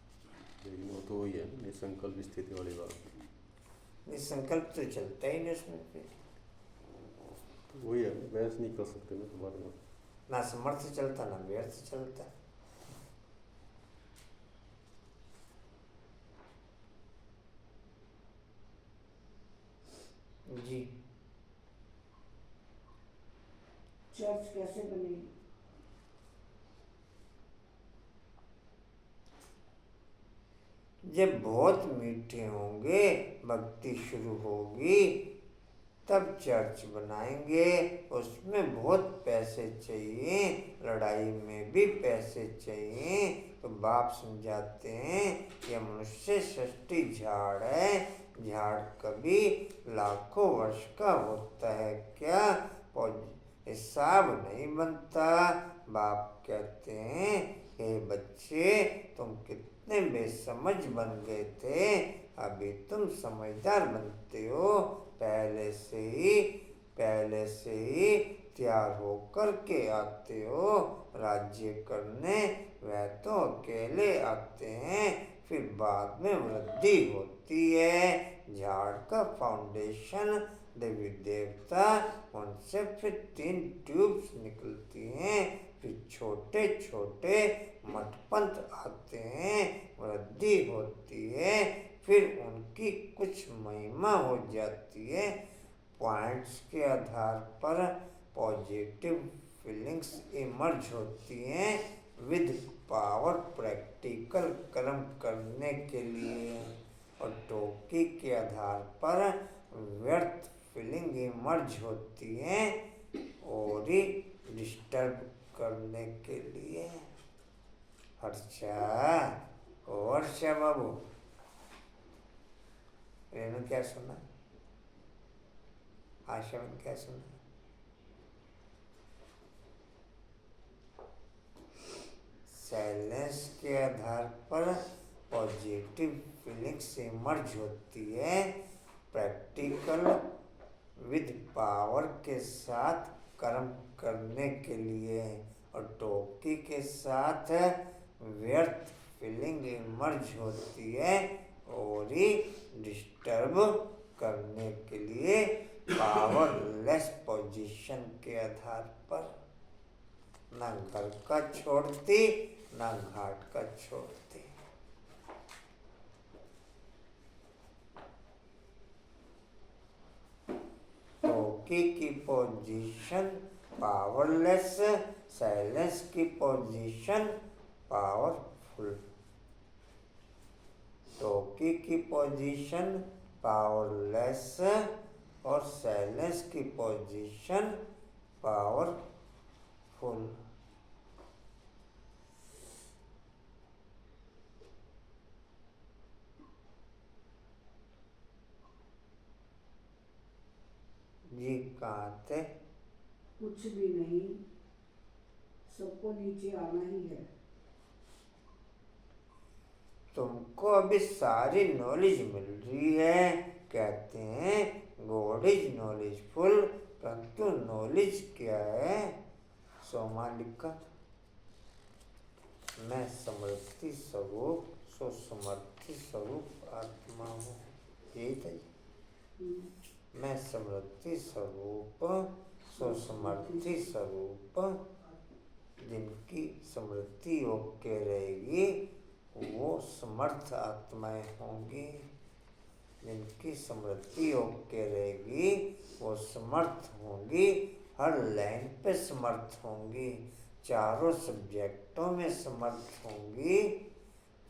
लेकिन वो तो वही है निसंकल्प स्थिति वाली बात। निसंकल्प तो चलता ही नहीं उसमें फिर। तो वही है, बहस नहीं कर सकते ना तुम्हारे में। ना समर्थ चलता ना व्यर्थ चलता। जी चर्च कैसे बनेगी? जब बहुत मीठे होंगे, भक्ति शुरू होगी, तब चर्च बनाएंगे। उसमें बहुत पैसे चाहिए, लड़ाई में भी पैसे चाहिए। तो बाप समझाते हैं यह मनुष्य सृष्टि झाड़ है, झाड़ कभी लाखों वर्ष का होता है क्या? हिसाब नहीं बनता। बाप कहते हैं हे बच्चे, तुम कितने बेसमझ बन गए थे, अभी तुम समझदार बनते हो। पहले से ही तैयार होकर के आते हो राज्य करने। वह तो अकेले आते हैं, फिर बाद में वृद्धि होती है। झाड़ का फाउंडेशन देवी देवता, उनसे फिर 3 ट्यूब्स निकलती हैं, फिर छोटे छोटे मठपंथ आते हैं, वृद्धि होती है, फिर उनकी कुछ महिमा हो जाती है। पॉइंट्स के आधार पर पॉजिटिव फीलिंग्स इमर्ज होती हैं विद पावर प्रैक्टिकल कर्म करने के लिए, और टोकी के आधार पर व्यर्थ फीलिंग इमर्ज होती हैं और ही डिस्टर्ब करने के लिए। अच्छा और क्या बाबू, रेणु क्या सुना, आशा में क्या सुना? साइलेंस के आधार पर पॉजिटिव फीलिंग्स इमर्ज होती है प्रैक्टिकल विद पावर के साथ कर्म करने के लिए, और टोकी के साथ व्यर्थ फीलिंग इमर्ज होती है और ही डिस्टर्ब करने के लिए पावरलेस पोजीशन के आधार पर। ना घर का छोड़ती ना घाट का छोड़ती। टोकी की पोजीशन पावरलेस, साइलेंस की पोजीशन पावरफुल। टोकी की पोजीशन पावरलेस और साइलेंस की पोजीशन पावरफुल। जी कहाँ थे? कुछ भी नहीं, सबको नीचे आना ही है। तुमको अभी सारी नॉलेज मिल रही है। कहते हैं गॉड इज नॉलेजफुल, परंतु नॉलेज क्या है? सोमा लिखा, मैं समृद्धि स्वरूप सो समर्थि स्वरूप आत्मा हूँ। यही था। मैं समृद्धि स्वरूप सो समर्थि स्वरूप। जिनकी समृद्धि ओके रहेगी वो समर्थ आत्माएं होंगी। जिनकी समृद्धि ओके रहेगी वो समर्थ होंगी, हर लाइन पे समर्थ होंगी, चारों सब्जेक्टों में समर्थ होंगी,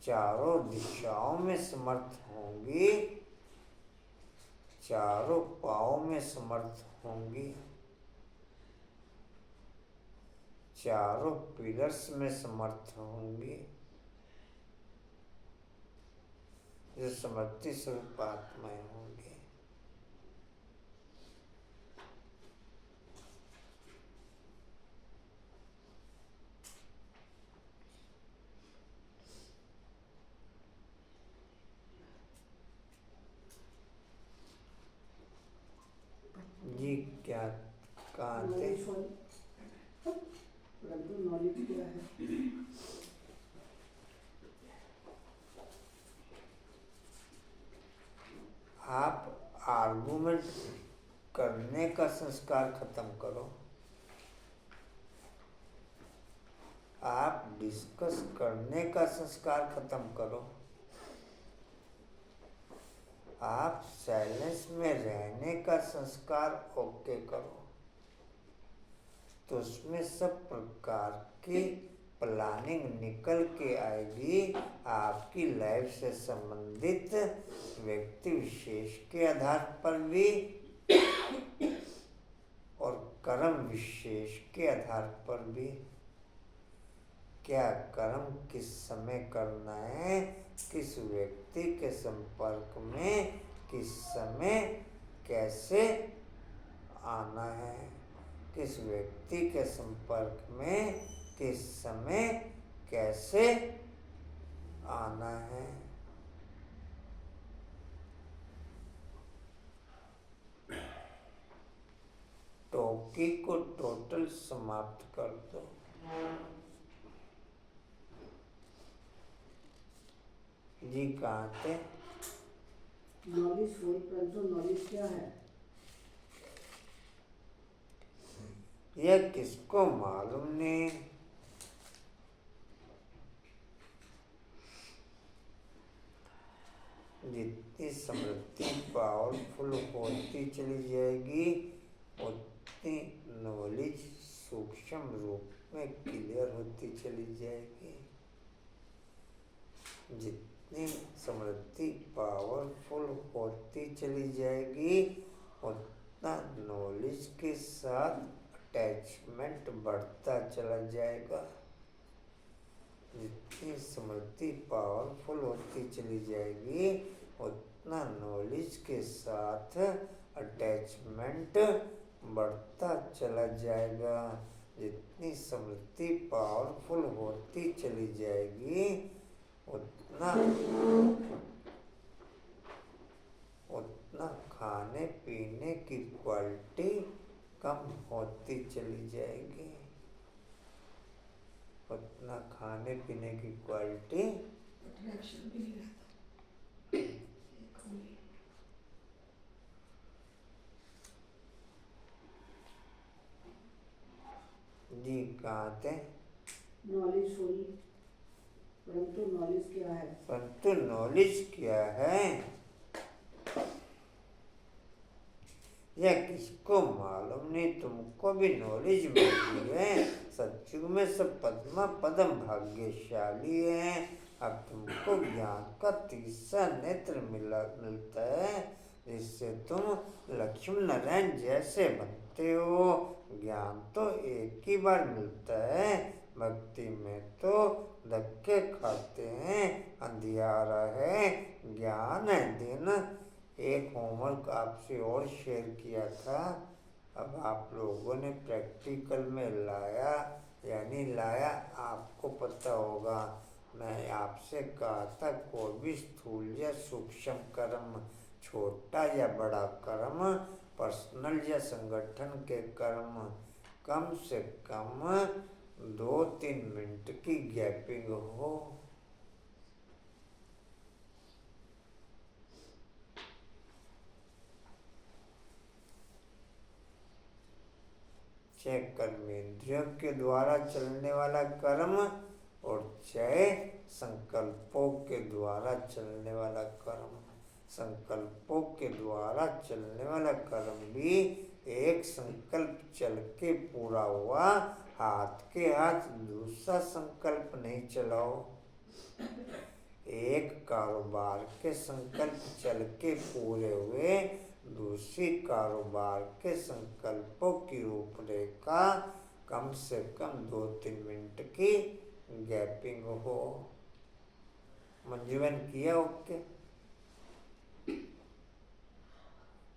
चारों दिशाओं में समर्थ होंगी, चारों पाँव में समर्थ होंगी, चारों पिलर्स में समर्थ होंगी। जो समर्थि स्वरूप आत्माएं होंगी। जी क्या कहाँ थे? परंतु नॉलेज क्या है? आप आर्गुमेंट करने का संस्कार खत्म करो। आप डिस्कस करने का संस्कार खत्म करो। आप साइलेंस में रहने का संस्कार ओके करो। तो उसमें सब प्रकार की प्लानिंग निकल के आएगी। आपकी लाइफ से संबंधित व्यक्ति विशेष के आधार पर भी और कर्म विशेष के आधार पर भी। क्या कर्म किस समय करना है, किस व्यक्ति के संपर्क में किस समय कैसे आना है, किस व्यक्ति के संपर्क में किस समय कैसे आना है। टोकी को टोटल समाप्त कर दो। जी कहाँ थे? नॉलेज फुल, परंतु नॉलेज क्या है? यह किसको मालूम नहीं। जितनी समृद्धि पावरफुल होती चली जाएगी जितनी नॉलेज सूक्ष्म रूप में क्लियर होती चली जाएगी, जितनी स्मृति पावरफुल होती चली जाएगी, उतना नॉलेज के साथ अटैचमेंट बढ़ता चला जाएगा। जितनी स्मृति पावरफुल होती चली जाएगी, उतना नॉलेज के साथ अटैचमेंट बढ़ता चला जाएगा। जितनी स्मृति पावरफुल होती चली जाएगी, उतना खाने पीने की क्वालिटी कम होती चली जाएगी। उतना खाने पीने की क्वालिटी अट्रैक्शन भी नहीं रहता। जी कहाँ थे? नॉलेज हुई, परंतु नॉलेज क्या है? परंतु नॉलेज क्या है यह किसको मालूम नहीं। तुमको भी नॉलेज मिलती है। सत्युग में सब पद्मा पदम भाग्यशाली है। अब तुमको ज्ञान का तीसरा नेत्र मिलता है, जिससे तुम लक्ष्मी नारायण जैसे बनते हो। ज्ञान तो एक ही बार मिलता है, भक्ति में तो धक्के खाते हैं। अंधियारा है, ज्ञान है दिन। एक होमवर्क आपसे और शेयर किया था, अब आप लोगों ने प्रैक्टिकल में लाया या नहीं लाया आपको पता होगा। मैं आपसे कहा था कोई भी स्थूल या सूक्ष्म कर्म, छोटा या बड़ा कर्म, पर्सनल या संगठन के कर्म, कम से कम 2-3 मिनट की गैपिंग हो। चाहे कर्मेंद्रियों के द्वारा चलने वाला कर्म और चाहे संकल्पों के द्वारा चलने वाला कर्म। संकल्पों के द्वारा चलने वाला कर्म भी एक संकल्प चल के पूरा हुआ, हाथ के हाथ दूसरा संकल्प नहीं चलाओ। एक कारोबार के संकल्प चल के पूरे हुए, दूसरी कारोबार के संकल्पों की रूपरेखा कम से कम 2-3 मिनट की गैपिंग हो। मंजूबन किया ओके?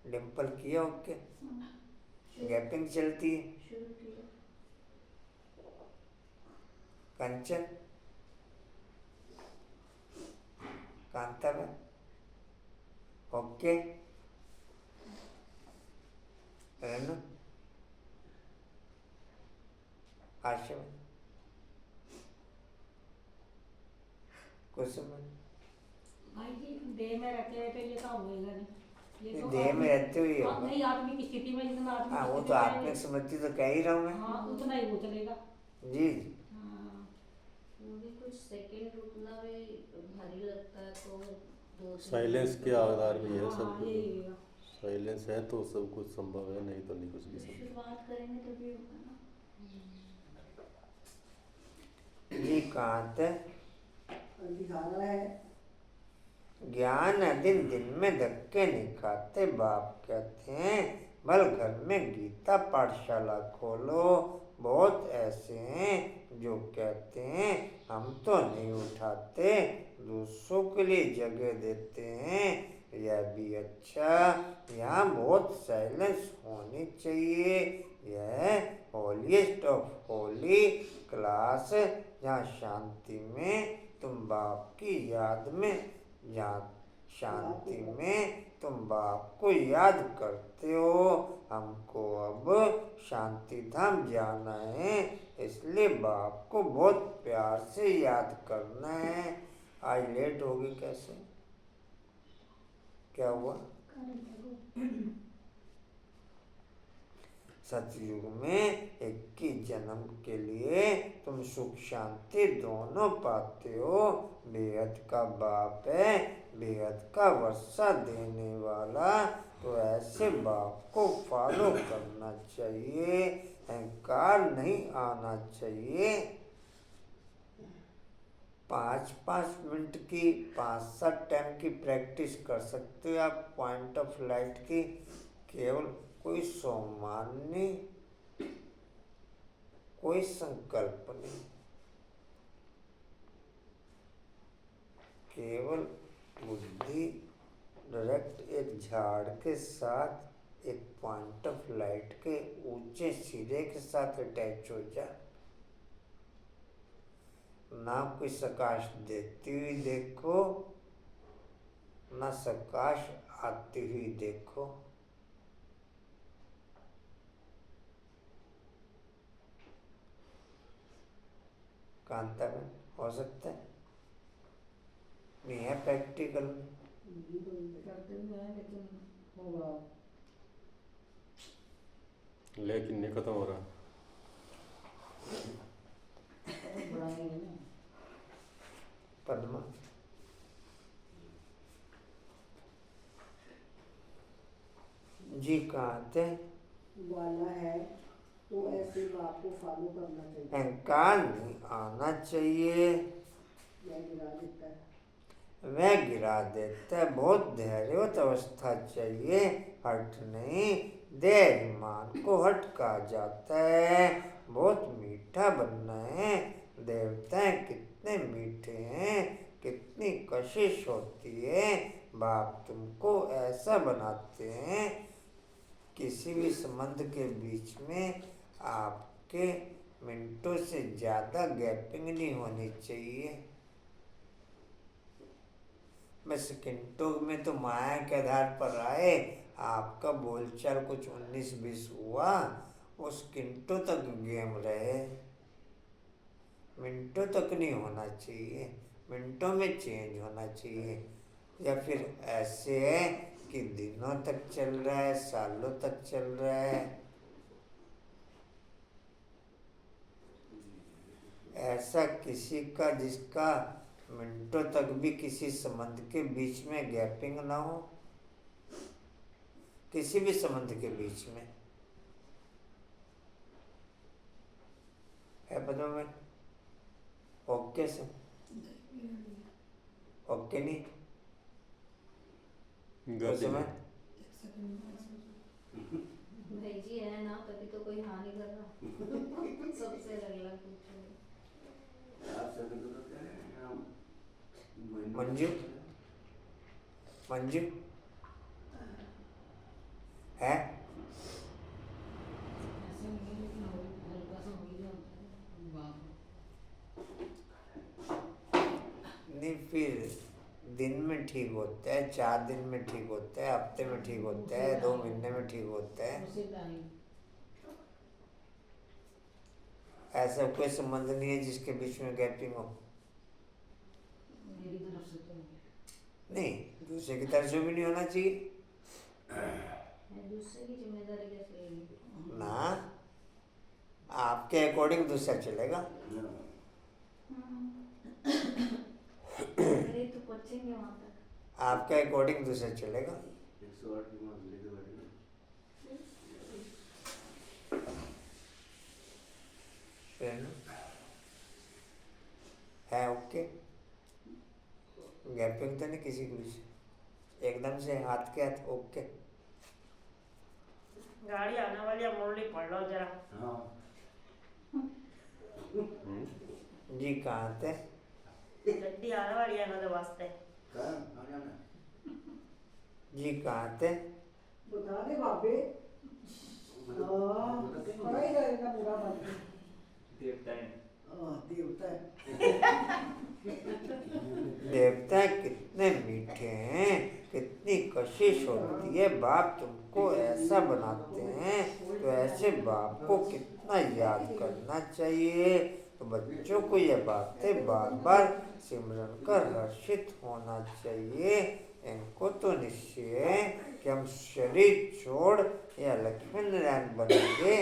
डिम्पल किया ओके? गैपिंग चलती है। शुरू किया। कंचन, कांता में ओके? रेनू, आशिम, कुसुम, भाई जी देह में रहते रहते ये काम होएगा नहीं। ये तो देह में रहते हुए हाँ, नहीं आदमी की स्थिति में जितना आदमी हाँ की वो स्थिति तो में आत्मिक स्मृति तो कह ही रहा हूँ मैं। हाँ उतना ही वो चलेगा। जी हाँ वो भी कुछ सेकंड रुकना भी भारी लगता है, तो 2-3 साइलेंस के आधार भी है सब हाँ, यही होगा। साइलेंस है तो सब कुछ संभव है, नहीं तो नहीं कुछ भी संभव। शुरुआत करेंगे तभी होगा ना। जी कहाँ थे? अधिकारा है। ज्ञान दिन दिन में धक्के नहीं खाते। बाप कहते हैं भल घर में गीता पाठशाला खोलो। बहुत ऐसे हैं जो कहते हैं हम तो नहीं उठाते, दूसरों के लिए जगह देते हैं। यह भी अच्छा। यहाँ बहुत साइलेंस होनी चाहिए। यह हॉलीएस्ट ऑफ होली क्लास, जहाँ शांति में तुम बाप की याद में, जहाँ शांति में तुम बाप को याद करते हो। हमको अब शांति धाम जाना है, इसलिए बाप को बहुत प्यार से याद करना है। आज लेट होगी कैसे? क्या हुआ? सतयुग में 21 जन्म के लिए तुम सुख शांति दोनों पाते हो। बेहद का बाप है, बेहद का वर्षा देने वाला, तो ऐसे बाप को फॉलो करना चाहिए, अहंकार नहीं आना चाहिए। 5-5 मिनट की 5-7 टाइम की प्रैक्टिस कर सकते हो आप पॉइंट ऑफ लाइट की। केवल कोई सम्मान नहीं, कोई संकल्प नहीं, केवल बुद्धि डायरेक्ट एक झाड़ के साथ एक पॉइंट ऑफ लाइट के ऊंचे सिरे के साथ अटैच हो जा। ना कोई प्रकाश देती हुई देखो, ना प्रकाश आती हुई देखो। कांता में हो सकता है, नहीं है प्रैक्टिकल में। करते भी हैं लेकिन होगा, लेकिन नहीं खत्म हो रहा। बड़ा नहीं है ना। पद्मा जी कहते वाला है तो ऐसे बाप को फॉलो करना चाहिए। अहंकार नहीं आना चाहिए, यह गिरा देता है। वह गिरा देता है। बहुत धैर्यवत अवस्था चाहिए, हट नहीं। देहमान को हट कहा जाता है। बहुत मीठा बनना है। देवता कितने मीठे हैं, कितनी कशिश होती है। बाप तुमको ऐसा बनाते हैं, किसी भी संबंध के बीच में आपके मिनटों से ज़्यादा गैपिंग नहीं होनी चाहिए। बस सेकंडों में तो माया के आधार पर आए, आपका बोलचाल कुछ 19-20 हुआ, वो सेकंडों तक गेम रहे, मिनटों तक नहीं होना चाहिए। मिनटों में चेंज होना चाहिए। या फिर ऐसे है कि दिनों तक चल रहा है, सालों तक चल रहा है। ऐसा किसी का जिसका मिनटों तक भी किसी संबंध के बीच में गैपिंग ना हो, किसी भी संबंध के बीच में है। पता में ओके से ओके नहीं गलती समय भाई जी है ना, तभी तो कोई हानि कर रहा। सबसे अलग पूछो। मंजू मंजू है ऐसे नहीं है, लेकिन हल्का सा हो ही जाता है। बाप नहीं, फिर दिन में ठीक होता है, 4 दिन में ठीक होता है, हफ्ते में ठीक होता है, 2 महीने में ठीक होता है। उसी टाइम ऐसा कोई संबंध नहीं है जिसके बीच में गैपिंग हो। मेरी तरफ से तो नहीं, दूसरे की तरफ से भी नहीं होना चाहिए दूसरे की जिम्मेदारी कैसे लेगी? ना। आपके अकॉर्डिंग दूसरा चलेगा। अरे तो पहुंचेंगे वहां तक। आपके अकॉर्डिंग दूसरा चलेगा। है ओके, गैपिंग तो नहीं किसी के बीच, एकदम से हाथ के हाथ ओके। गाड़ी आने वाली है, मुरली पढ़ लो जरा। जी कहाँ थे? गड्डी आने वाली है ना, तो वास्ते जी कहाँ थे? बता दे बाबे। पढ़ा ही रहेगा पूरा मन। देवता है। देवता है। देवता कितने मीठे हैं, कितनी कशिश होती है। बाप तुमको ऐसा बनाते हैं, तो ऐसे बाप को कितना याद करना चाहिए। तो बच्चों को ये बातें बार बार सिमरन कर हर्षित होना चाहिए। इनको तो निश्चय है कि हम शरीर छोड़ या लक्ष्मी नारायण बनेंगे।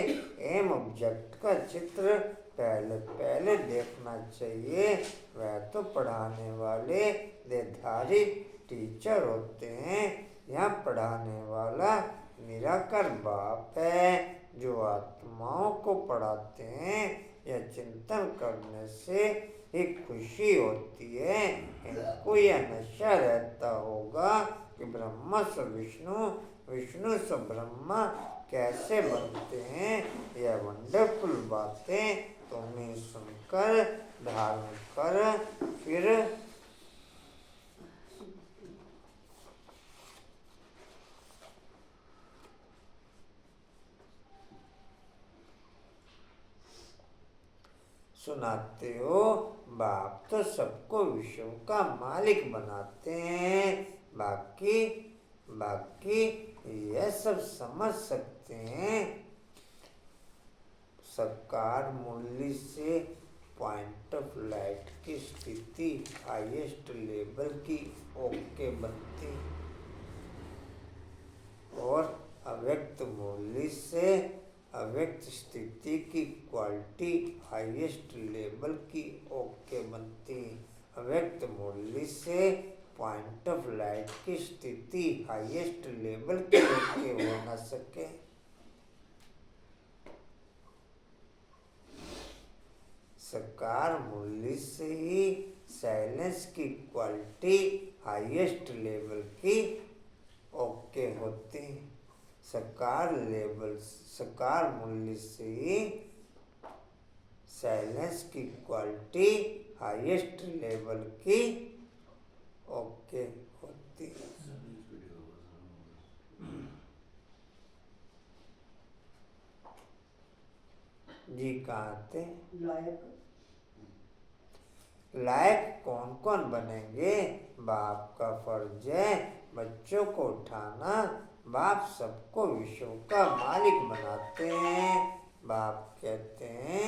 एम ऑब्जेक्ट का चित्र पहले देखना चाहिए। वह तो पढ़ाने वाले निर्धारित टीचर होते हैं। यहाँ पढ़ाने वाला निराकार बाप है जो आत्माओं को पढ़ाते हैं। यह चिंतन करने से एक खुशी होती है। इनको यह नशा रहता होगा कि ब्रह्मा से विष्णु, विष्णु से ब्रह्मा कैसे बनते हैं। यह वंडरफुल बातें तुम्हें सुनकर धारण कर फिर सुनाते हो। बाप तो सबको विश्व का मालिक बनाते हैं। बाकी यह सब समझ सकते हैं। साकार मुरली से पॉइंट ऑफ लाइट की स्थिति हाईएस्ट लेवल की ओके बनती और अव्यक्त मुरली से अव्यक्त स्थिति की क्वालिटी हाईएस्ट लेवल की ओके बनती। अव्यक्त मुरली से पॉइंट ऑफ लाइट की स्थिति हाईएस्ट लेवल की ओके हो न सके। साकार मुरली से ही साइलेंस की क्वालिटी हाईएस्ट लेवल की ओके होती। साकार मुरली से ही साइलेंस की क्वालिटी हाईएस्ट लेवल की ओके होती। जी कहाँ थे? लायक कौन कौन बनेंगे? बाप का फर्ज है बच्चों को उठाना। बाप सबको विश्व का मालिक बनाते हैं। बाप कहते हैं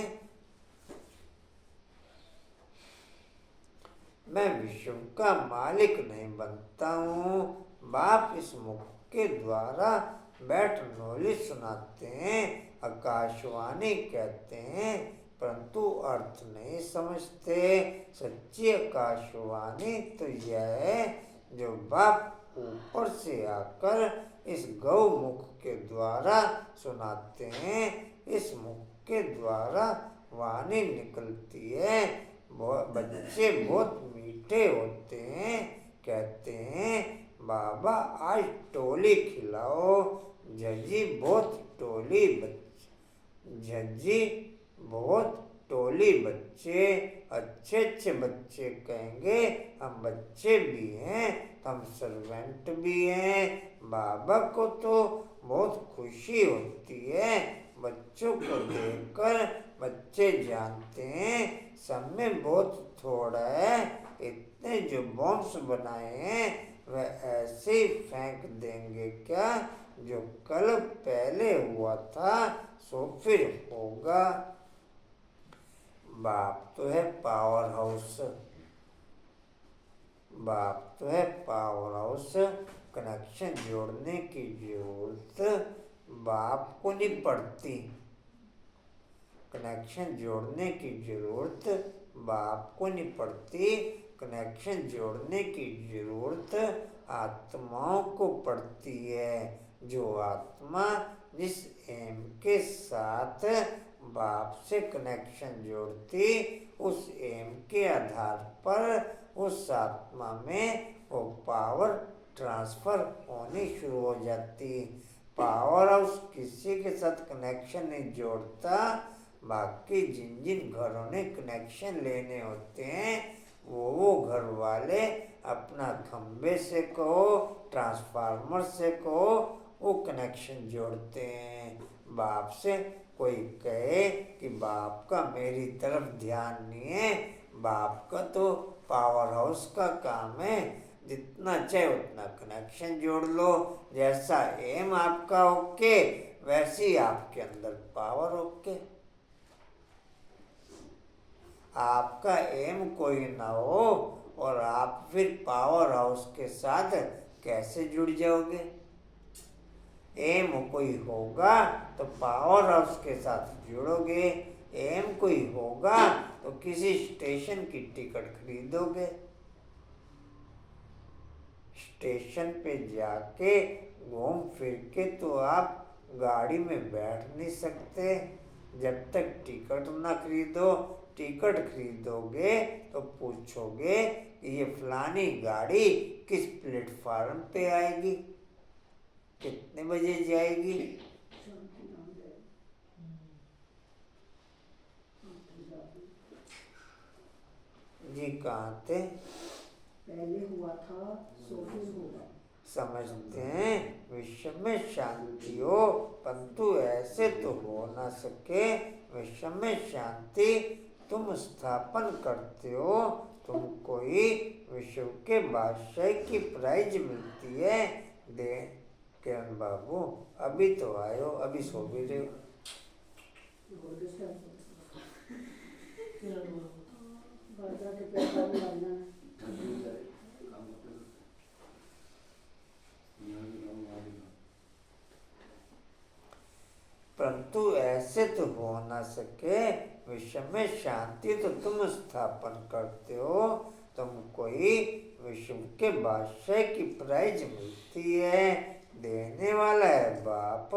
मैं विश्व का मालिक नहीं बनता हूँ। बाप इस मुख के द्वारा बैठ नॉलेज सुनाते हैं, आकाशवाणी कहते हैं, परंतु अर्थ नहीं समझते। सच्ची आकाशवाणी तो यह है जो बाप ऊपर से आकर इस गौमुख के द्वारा सुनाते हैं। इस मुख के द्वारा वाणी निकलती है। बच्चे बहुत मीठे होते हैं। कहते हैं बाबा आज टोली खिलाओ। झज्जी बहुत टोली बच्चे, अच्छे अच्छे बच्चे कहेंगे हम बच्चे भी हैं, हम सर्वेंट भी हैं। बाबा को तो बहुत खुशी होती है बच्चों को देखकर। बच्चे जानते हैं समय बहुत थोड़ा है। इतने जो बॉम्ब्स बनाए हैं वह ऐसे ही फेंक देंगे क्या? जो कल पहले हुआ था सो फिर होगा। बाप तो है पावर हाउस। बाप तो है पावर हाउस। कनेक्शन जोड़ने की जरूरत बाप को नहीं पड़ती। कनेक्शन जोड़ने की जरूरत बाप को नहीं पड़ती। कनेक्शन जोड़ने की जरूरत आत्माओं को पड़ती है। जो आत्मा जिस एम के साथ बाप से कनेक्शन जोड़ती, उस एम के आधार पर उस आत्मा में वो पावर ट्रांसफर होनी शुरू हो जाती। पावर हाउस किसी के साथ कनेक्शन नहीं जोड़ता। बाकी जिन जिन घरों ने कनेक्शन लेने होते हैं वो घर वाले अपना खंबे से कहो, ट्रांसफार्मर से कहो, वो कनेक्शन जोड़ते हैं। बाप से कोई कहे कि बाप का मेरी तरफ ध्यान नहीं है, बाप का तो पावर हाउस का काम है, जितना चाहे उतना कनेक्शन जोड़ लो। जैसा एम आपका ओके वैसी आपके अंदर पावर ओके। आपका एम कोई ना हो, और आप फिर पावर हाउस के साथ कैसे जुड़ जाओगे? एम कोई होगा तो पावर हाउस के साथ जुड़ोगे, एम कोई होगा तो किसी स्टेशन की टिकट खरीदोगे, स्टेशन पे जाके घूम फिर के तो आप गाड़ी में बैठ नहीं सकते जब तक टिकट ना खरीदो। टिकट खरीदोगे तो पूछोगे कि ये फलानी गाड़ी किस प्लेटफार्म पे आएगी, कितने बजे जाएगी। जी कहाँ थे? पहले हुआ था सो फिर होगा। समझते हैं विश्व में शांति हो, परंतु ऐसे तो हो ना सके। विश्व में शांति तुम स्थापन करते हो, तुम कोई विश्व के बादशाह की प्राइज मिलती है। दे किरण बाबू अभी तो आए हो, अभी सो भी रहे हो। बाजार के पैसा भी लगना है। परंतु ऐसे तो हो ना सके। विश्व में शांति तो तुम स्थापन करते हो, तुम कोई विश्व के बादशाह की प्राइज मिलती है। देने वाला है बाप,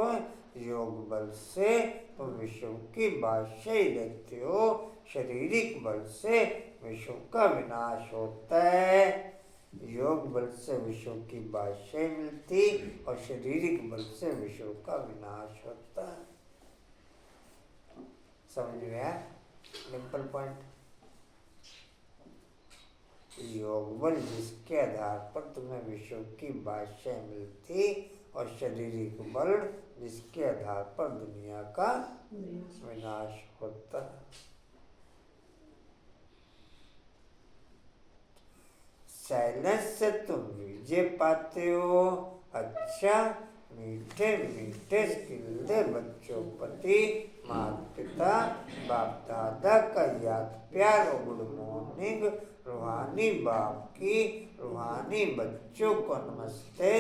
योग बल से तुम विश्व की बादशाही लेते हो, शारीरिक बल से विश्व का विनाश होता है। योग बल से विश्व की बादशाही मिलती और शारीरिक बल से विश्व का विनाश होता है। समझ में आया सिंपल पॉइंट? योग बल जिसके आधार पर तुम्हें विश्व की बादशाही मिलती और शारीरिक बल जिसके आधार पर दुनिया का विनाश होता है। साइलेंस से तुम विजय पाते हो। अच्छा मीठे मीठे स्किल्दे बच्चों प्रति माता पिता बाप दादा का याद प्यार और गुड मॉर्निंग। रूहानी बाप की रूहानी बच्चों को नमस्ते।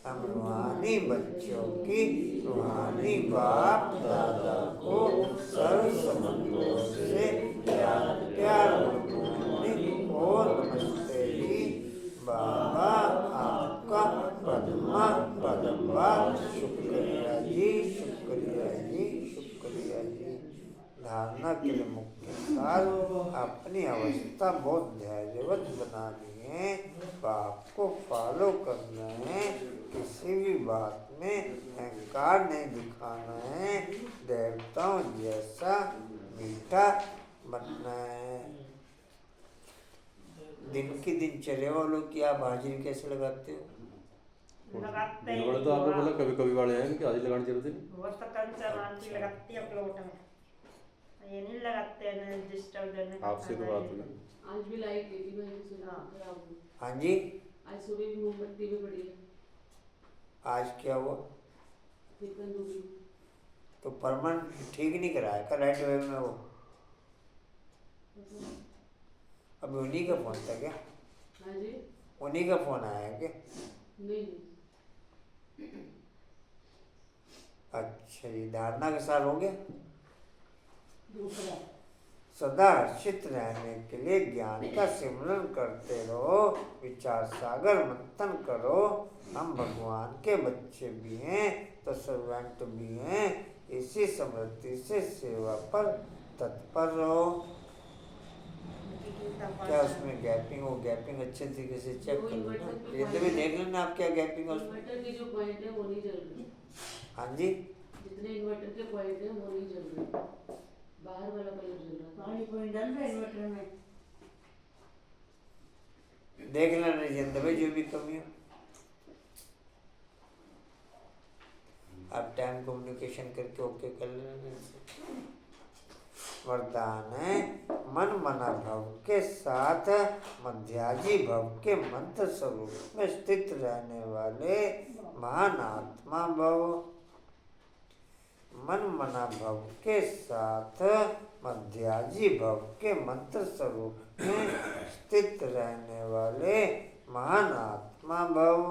हम रूहानी बच्चों की रूहानी बाप दादा को सर्व संबंधों से याद प्यार और गुड मॉर्निंग और नमस्ते जी। बाबा आपका पद्मा पद्मा शुक्रिया जी, शुक्रिया जी, शुक्रिया जी। धारणा के लिए मुख्य सार अपनी अवस्था बहुत धैर्यवत बनानी है, बाप को फॉलो करना है, किसी भी बात में अहंकार नहीं दिखाना है, देवताओं जैसा मीठा बनना है। दिन की दिनचर्या वालों की आप हाजिरी कैसे लगाते हो? लगाते दिन वाले तो आपने बोला कभी कभी वाले हैं कि हाजिरी लगाने की जरूरत नहीं। वो तो कंचन आंटी लगाती है प्लॉट में, ये नहीं लगाते हैं डिस्टर्ब करने का। आपसे तो बात हुई। आज भी लाइट गई थी मैंने सुना खराब हुई। हाँ जी आज सुबह भी मोमबत्ती भी पड़ी है। आज क्या हुआ? फिर कंदूरी तो परमानेंट ठीक नहीं कराया का राइट वे में? वो अभी उन्हीं का फोन था क्या? हाँ जी उन्हीं का फोन आया क्या? नहीं अच्छा ये धारणा का सार हो गया। दूसरा सदा हर्षित रहने के लिए ज्ञान का सिमरन करते रहो, विचार सागर मंथन करो। हम भगवान के बच्चे भी हैं तो सर्वेंट भी हैं, इसी समृद्धि से सेवा पर तत्पर रहो। क्या उसमें गैपिंग हो? गैपिंग अच्छे तरीके से चेक कर लो ना, ये तो भी देख लेना आप क्या गैपिंग है उसमें। इन्वर्टर के जो पॉइंट है वो नहीं चल रहे। हाँ जी जितने इन्वर्टर के पॉइंट है वो नहीं चल रहे, बाहर वाला कलर चल रहा है। पानी कोई डाल रहा है इन्वर्टर में। देख लेना राजेंद्र भाई जो भी कमी हो। आप टाइम कम्युनिकेशन करके ओके कर लेना। वरदान है मन मना भव के साथ मध्याजी भव के मंत्र स्वरूप में स्थित रहने वाले महान आत्मा भव। मन मना भव के साथ मध्याजी भव के मंत्र स्वरूप में स्थित रहने वाले महान आत्मा भव।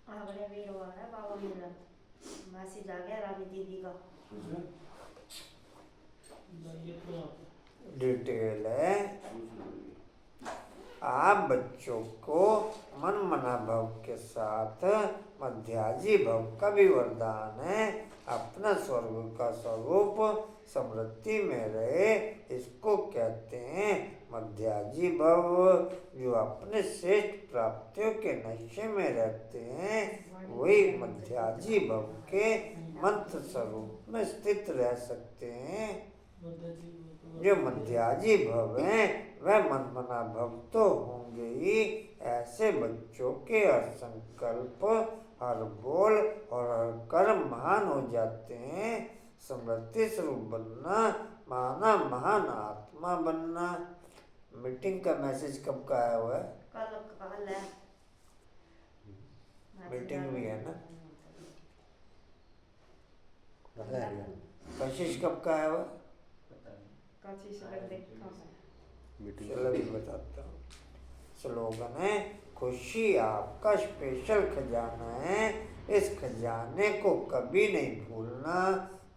आगरे वीर वाला बाबा मिलन मासी जागे रानी दीदी का डिटेल है। आप बच्चों को मन मना भव के साथ मध्याजी भव का भी वरदान है। अपना स्वर्ग का स्वरूप समृद्धि में रहे, इसको कहते हैं मध्याजी भव। जो अपने श्रेष्ठ प्राप्तियों के नशे में रहते हैं वही मध्याजी भव के मंत्र स्वरूप में स्थित रह सकते हैं। जो मध्याजी भव हैं वह मनमना भव तो होंगे ही। ऐसे बच्चों के हर संकल्प, हर बोल और हर कर्म महान हो जाते हैं। समृद्धि स्वरूप बनना माना महान आत्मा बनना। मीटिंग का मैसेज कब का आया हुआ है? कल है मीटिंग भी है ना? कशिश कब का आया हुआ है? चलो भी बताता हूँ। स्लोगन है, खुशी आपका स्पेशल खजाना है, इस खजाने को कभी नहीं भूलना।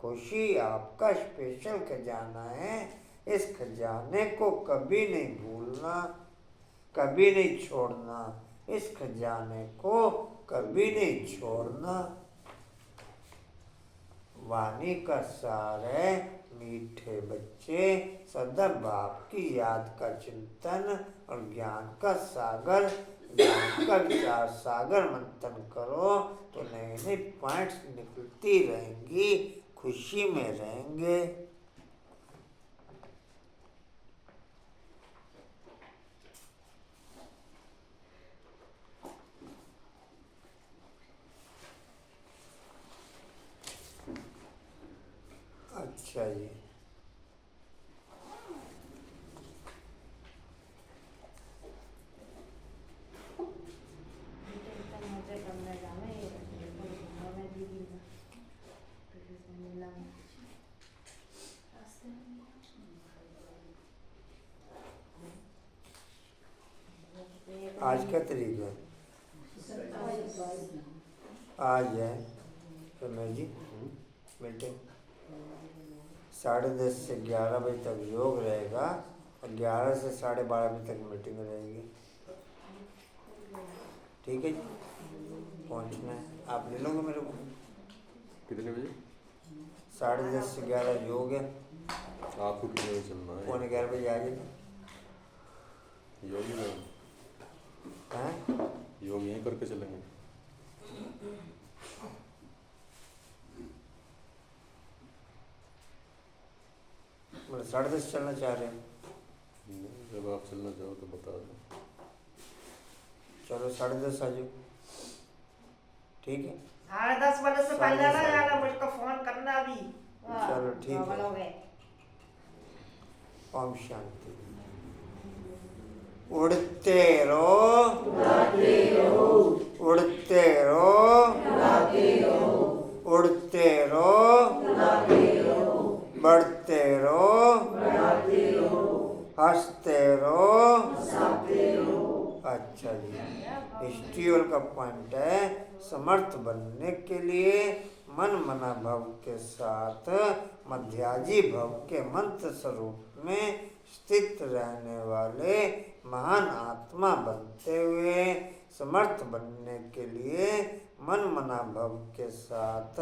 खुशी आपका स्पेशल खजाना है, इस खजाने को कभी नहीं भूलना, कभी नहीं छोड़ना। इस खजाने को कभी नहीं छोड़ना। वाणी का सार है, मीठे बच्चे सदा बाप की याद का चिंतन और ज्ञान का सागर, ज्ञान का विचार सागर मंथन करो तो नए नए पॉइंट्स निकलती रहेंगी, खुशी में रहेंगे। अच्छा जी, आज क्या तारीख है? आज है रमेश जी मीटिंग 10:30 से 11 बजे तक योग रहेगा और 11 से 12:30 बजे तक मीटिंग रहेगी। ठीक है जी, पहुँचना है। आप ले लोगे मेरे को? कितने बजे? 10:30 से 11 योग है। आपको कितने बजे चलना है? 11:15 बजे आ जाए। योग ही नहीं, हैं? योग यहीं करके चलेंगे। मतलब 10:30 चलना चाह रहे हैं? जब आप चलना चाहो तो बता दो। चलो 10:30 आ जाओ। ठीक है, 10:30 बजे से पहले ना जाना, मुझको फोन करना अभी। चलो ठीक है। बोलोगे ओम शांति। उड़ते रहो, उड़ते रहो, उड़ते रहो, बढ़ते रहो, हंसते रहो। अच्छा जी, स्टील का पॉइंट है, समर्थ बनने के लिए मन मना भव के साथ मध्याजी भव के मंत्र स्वरूप में स्थित रहने वाले महान आत्मा बनते हुए, समर्थ बनने के लिए मन मना भव के साथ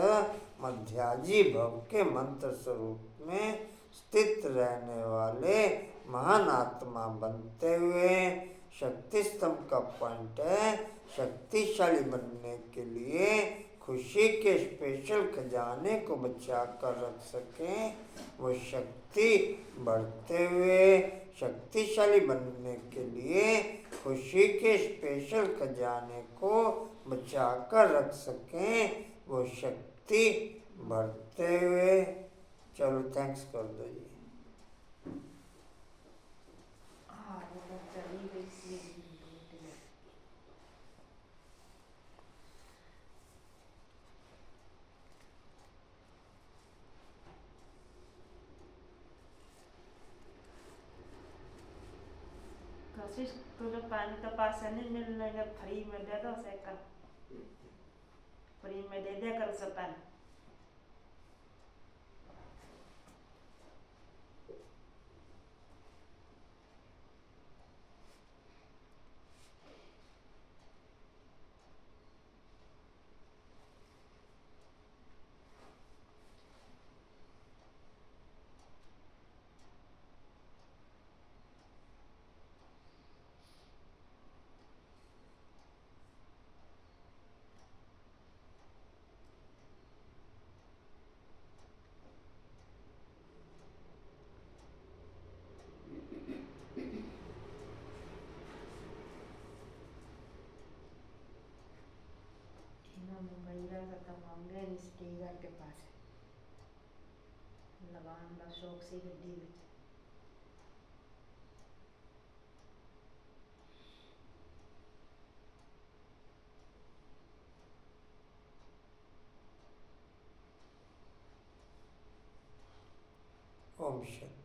मध्याजी भव के मंत्र स्वरूप में स्थित रहने वाले महान आत्मा बनते हुए। शक्ति स्तंभ का पॉइंट है, शक्तिशाली बनने के लिए खुशी के स्पेशल खजाने को बचा कर रख सकें, वो शक्ति बढ़ते हुए शक्तिशाली बनने के लिए खुशी के स्पेशल खजाने को बचा कर रख सकें, वो शक्ति बढ़ते हुए। चलो थैंक्स कर दो जी। आशीष तुझे पानी तो पास से नहीं मिलने का, फ्री में दे दो साइकिल, फ्री में दे दिया कर उसे पानी। भैया का तो मांगे इसके घर के पास है, लगान का शौक से गड्डी में। ओम शांति।